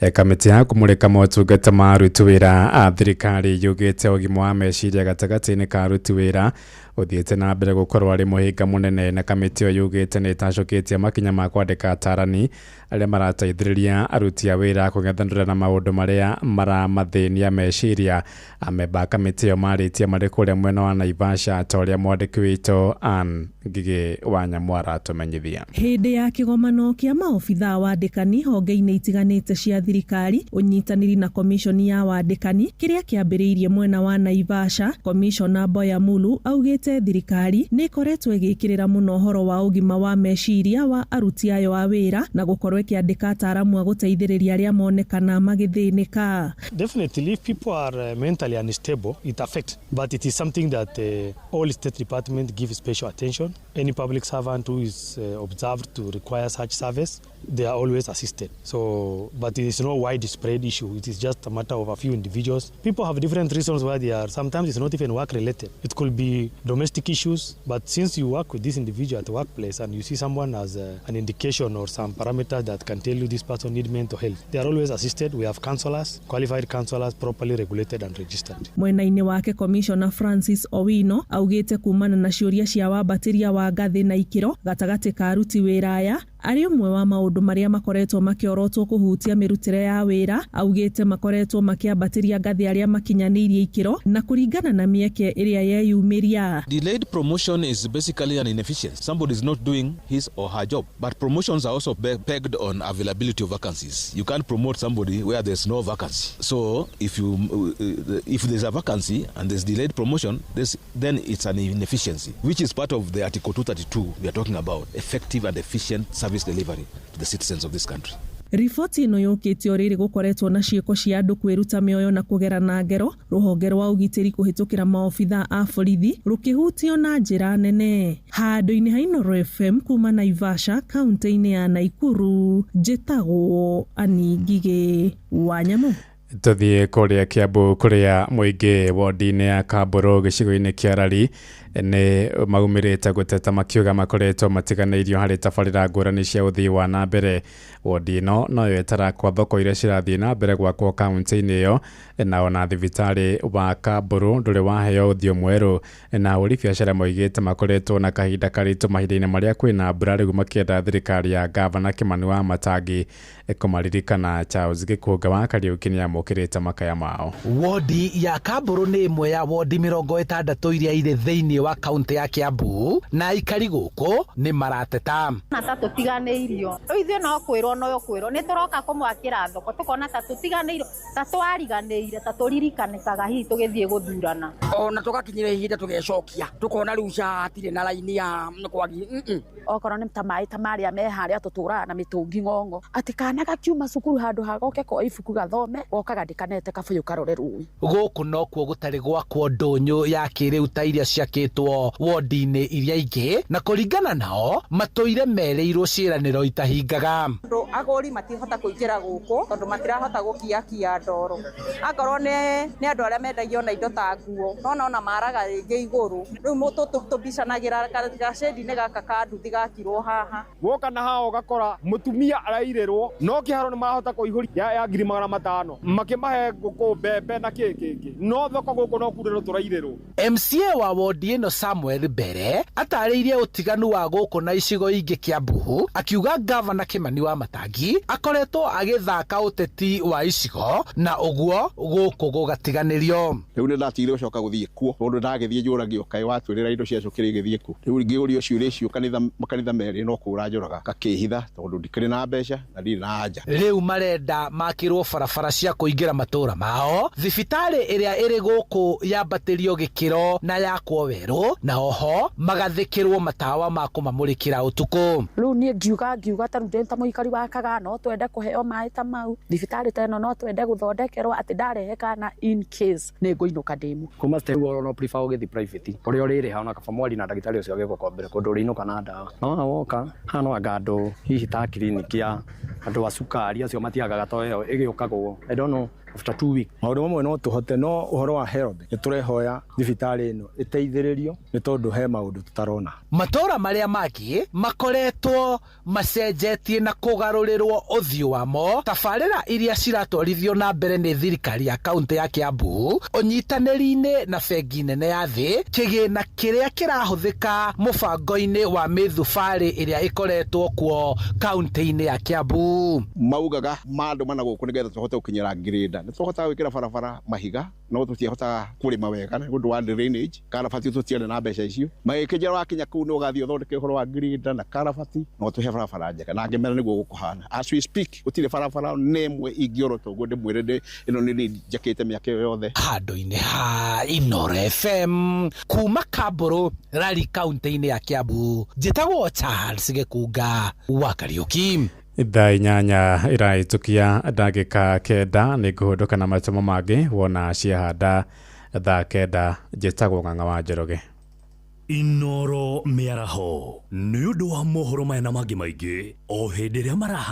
Kamĩtĩ ya kũmũrĩka motungata ma aruti wĩra a thirikari yugĩte ũgima wa meciria gatagatĩ-inĩ ka aruti wĩra ũthiĩte na mbere gũkorwo arĩ mũhĩnga mũnene, na kamĩtĩ ĩyo yugĩte nĩ ĩtacũkĩtie makinya ma kwandĩka atarani arĩa marateithĩrĩria aruti a wĩra kũng'ethanĩra na maũndũ marĩa maramathĩnia meciria. Amemba a kamĩtĩ ĩyo marĩtie marĩ kũrĩa mwena wa Naivasha, ta ũrĩa mwandĩki witũ Ann Ngigĩ wa Nyamwara atũmenyithia. Hĩndĩ ya kĩgomano kĩa maobitha wandĩkani honge-inĩ itiganĩte cia thirikari, ũnyitanĩri na komishoni ya wandĩkani kĩrĩa kĩambĩrĩirie mwena wa Naivasha, komishona Boya Mulu augĩte thirikari nĩ ĩkoretwo ĩgĩkĩrĩra mũno ũhoro wa ũgima wa meciria wa aruti ayo a wĩra na gũkorwo ĩkĩandĩka ataaramu a gũteithĩrĩria arĩa monekana magĩthĩnĩka. Definitely, if people are mentally unstable, it affects, but it is something that all state departments give special attention. Any public servant who is observed to require such service, they are always assisted. So, but it is no widespread issue. It is just a matter of a few individuals. People have different reasons why they are. Sometimes it's not even work related. It could be domestic issues. But since you work with this individual at the workplace and you see someone as an indication or some parameters that can tell you this person needs mental health, they are always assisted. We have counselors, qualified counselors, properly regulated and registered. Mwena-inĩ wake Commissioner Francis Owino augĩte kumana na ciũria cia wambatĩria wa ngathĩ na ikĩro gatagatĩ ka aruti wĩra aya arĩ ũmwe wa maũndũ marĩa makoretwo makĩorotwo kũhutia mĩrutĩre ya wĩra. Augĩte makoretwo makĩambatĩria ngathĩ arĩa makinyanĩirie ikĩro na kũringana na mĩeke ĩrĩa yeyumĩria. Delayed promotion is basically an inefficiency. Somebody is not doing his or her job. But promotions are also pegged on availability of vacancies. You can't promote somebody where there's no vacancy. So if there's a vacancy and there's delayed promotion, then it's an inefficiency, which is part of the Article 232 we are talking about, effective and efficient service delivery to the citizens of this country. Riboti ĩno yũkĩtio rĩrĩ gũkoretwo na ciĩko cia andũ kwĩruta mĩoyo na kũgera na ngero, rũhonge rwa ũgitĩri kũhĩtũkĩra maobitha a borithi rũkĩhutio na njĩra nene. Handũ-inĩ ha Inoro FM kuma Naivasha, kaunti-inĩ ya Naikuru, njĩtagwo Ann Ngigĩ wa Nyamũ. Tuthiĩ kũrĩa Kiambu kũrĩa mũingĩ wondi-inĩ ya Kambũrũ gĩcigo-inĩ kĩa Rari nĩ maumĩrĩte gũteta makiuga makoretwo matiganĩirio harĩ tabarĩra ngũrani cia ũthii wa na mbere. Wondi ĩno noyo ĩtarakwa thoko iria cirathiĩ na mbere gwakwo kaunti-inĩ ĩyo, na ona thibitarĩ wa Kambũrũ ndũrĩ waheo ũthiũ mwerũ, na ahũri biacara moigĩte makoretwo na kahinda karitũ mahinda-inĩ marĩa kwĩna mbura, rĩu makĩenda thirikari ya Gavana Kĩmani wa Matangi kũmaririkana. Charles Gĩkũnga wa Kariũki nĩ amũkĩrĩte makaya mao. Wondi ya Kambũrũ nĩ ĩmwe ya wondi 60 iria irĩ thĩinĩ wa kaunti ya Kiambu na aikari gũkũ nĩ marateta. Na ta tũtiganĩirio ithuĩ no kwĩrwo no kwĩrwo nĩ tũroka kũmwakĩra thoko tukona ta tũtiganĩirio ta twariganĩire ta tũririkanĩkaga hihi tũgĩthiĩ gũthurana ona tũgakinyĩra ihinda tũgecokia tukona rĩu hatirĩ na raini ya kwagi okorwo nĩ ta maĩ ta marĩa me harĩa tũtũraga na mĩtũngi ng'ong'o atĩ kana gakiuma cukuru handũ hagoke ko ibuku gathome gokaga ndikanete kabuyu karore rũĩ. Gũkũ no kuo gũtarĩ gwakwo ndũnyũ ya kĩrĩu ta iria ciakĩtwo wodi-inĩ iria ingĩ na kũringana nao matũire merĩirwo ciĩranĩro itahingaga. Agũri matihota kũingĩra gũkũ tondũ matirahota gũkiakia ndoro. Akorwo nĩ andũ arĩa mendagio na indo ta nguo ona maraga rĩngĩ igũrũ. Rĩu mũtũ tũbicanagĩra gacedi-inĩ gaka ka nduthi gakirwo haha. Woka na hao gakora mũtumia arairĩrwo no kĩharo nĩ marahota kũihũria ya 500 makĩmahe ngũkũ mbembe na kĩngĩ no thoko gũkũ no kurĩrwo tũrairĩrwo. MCA wa wodi ĩno Samuel Mbere atarĩirie ũtiganu wa gũkũ na icigo ingĩ Kiambu akiuga gavana Kimani wa Matangi akoretwo agĩthaka ũteti wa icigo na ũguo gũkũ gũgatiganĩrio. Rĩu nĩ ndatigire gũcoka gũthiĩ kuo tondũ ndagĩthiĩ njũragio kaĩ watwĩrĩra indo ciacukire igĩthiĩ kuo. Rĩu ngĩũrio ciũria icio makanitha merĩ no kũra njoraga gakĩhitha tondũ ndikĩrĩ na mbeca na ndirĩ na anja. Rĩu marenda makĩrwo barabara cia kũingĩra matũra mao, thibitarĩ ĩrĩa ĩrĩ gũkũ yambatĩrio gĩkĩro na yakwo werũ na oho magathĩkĩrwo matawa ma kũmamũrĩkĩra ũtukũ. Rĩu niĩ ngiuga ta rũndĩ ta mũikari wa Kaga no twende kũheo maĩ ta mau thibitarĩ ta ĩno no twende gũthondekerwo atĩ ndarehe kana in case nĩ ngũinũka ndĩmu. Kuma steru no prefer ũgĩthi private ũrĩa ũrĩrĩha ona kaba mwari na ndagĩtarĩ ũcio agĩgũka mbere kũndũ ũrĩinũka na ndawa. No woka hano angandũ hihi ta kliniki ya andũ a cukari acio matiagaga to ĩyo ĩgĩũkagwo. I don't know after 2 weeks. Maũndũ mamwe no tũhote no ũhoro wa health nĩ tũrehoya thibitarĩ ĩno ĩteithĩrĩrio nĩ tondũ he maũndũ tutarona. Matũra marĩa mangĩ makoretwo macenjetie na kũgarũrĩrwo ũthiũ wamo tabarĩra iria ciratwarithio na mbere nĩ thirikari ya kaunti ya Kiambu ũnyitanĩri-inĩ na bengi nene ya thĩ, kĩgĩna kĩrĩa kĩrahũthĩka mũbango-inĩ wa mĩthubarĩ ĩrĩa ĩkoretwo kuo kaunti-inĩ ya Kiambu. Maugaga mandũ mana gũkũ nĩgetha tũhote gũkinyĩra ngirĩnda nĩ tũhotaga gwĩkĩra barabara mahiga no tũtihotaga kũrĩma wega nĩ ũndũ wa drainage. Karabati tũtiarĩ na mbeca icio magĩkĩnjĩra wakinya kũu nĩ ũgathiĩ ũthondeke ũhoro wa ngirĩnda na karabati no tũhe barabara njega na ngĩmera nĩguo gũkũhana. As we speak gũtirĩ barabara nemwe ingĩorota ũguo ndĩmwĩre ĩno nĩ njakĩte mĩaka ĩyo yothe. Handũ-inĩ ha Inooro FM kuma Kambũrũ Rari kaunti-inĩ ya Kiambu njĩtagwo Charles Gĩkunga wa Kariũki. Thaa inyanya iraitukia ndagĩka kenda nĩ ngũhũndũka na masomo mangĩ wona ciahanda thaa kenda. Njĩtagwo Ng'ang'a wa Njoroge. Inooro mĩaraho nĩ ũndũ wa mohoro maya na mangĩ maingĩ o hĩndĩ ĩrĩa maraha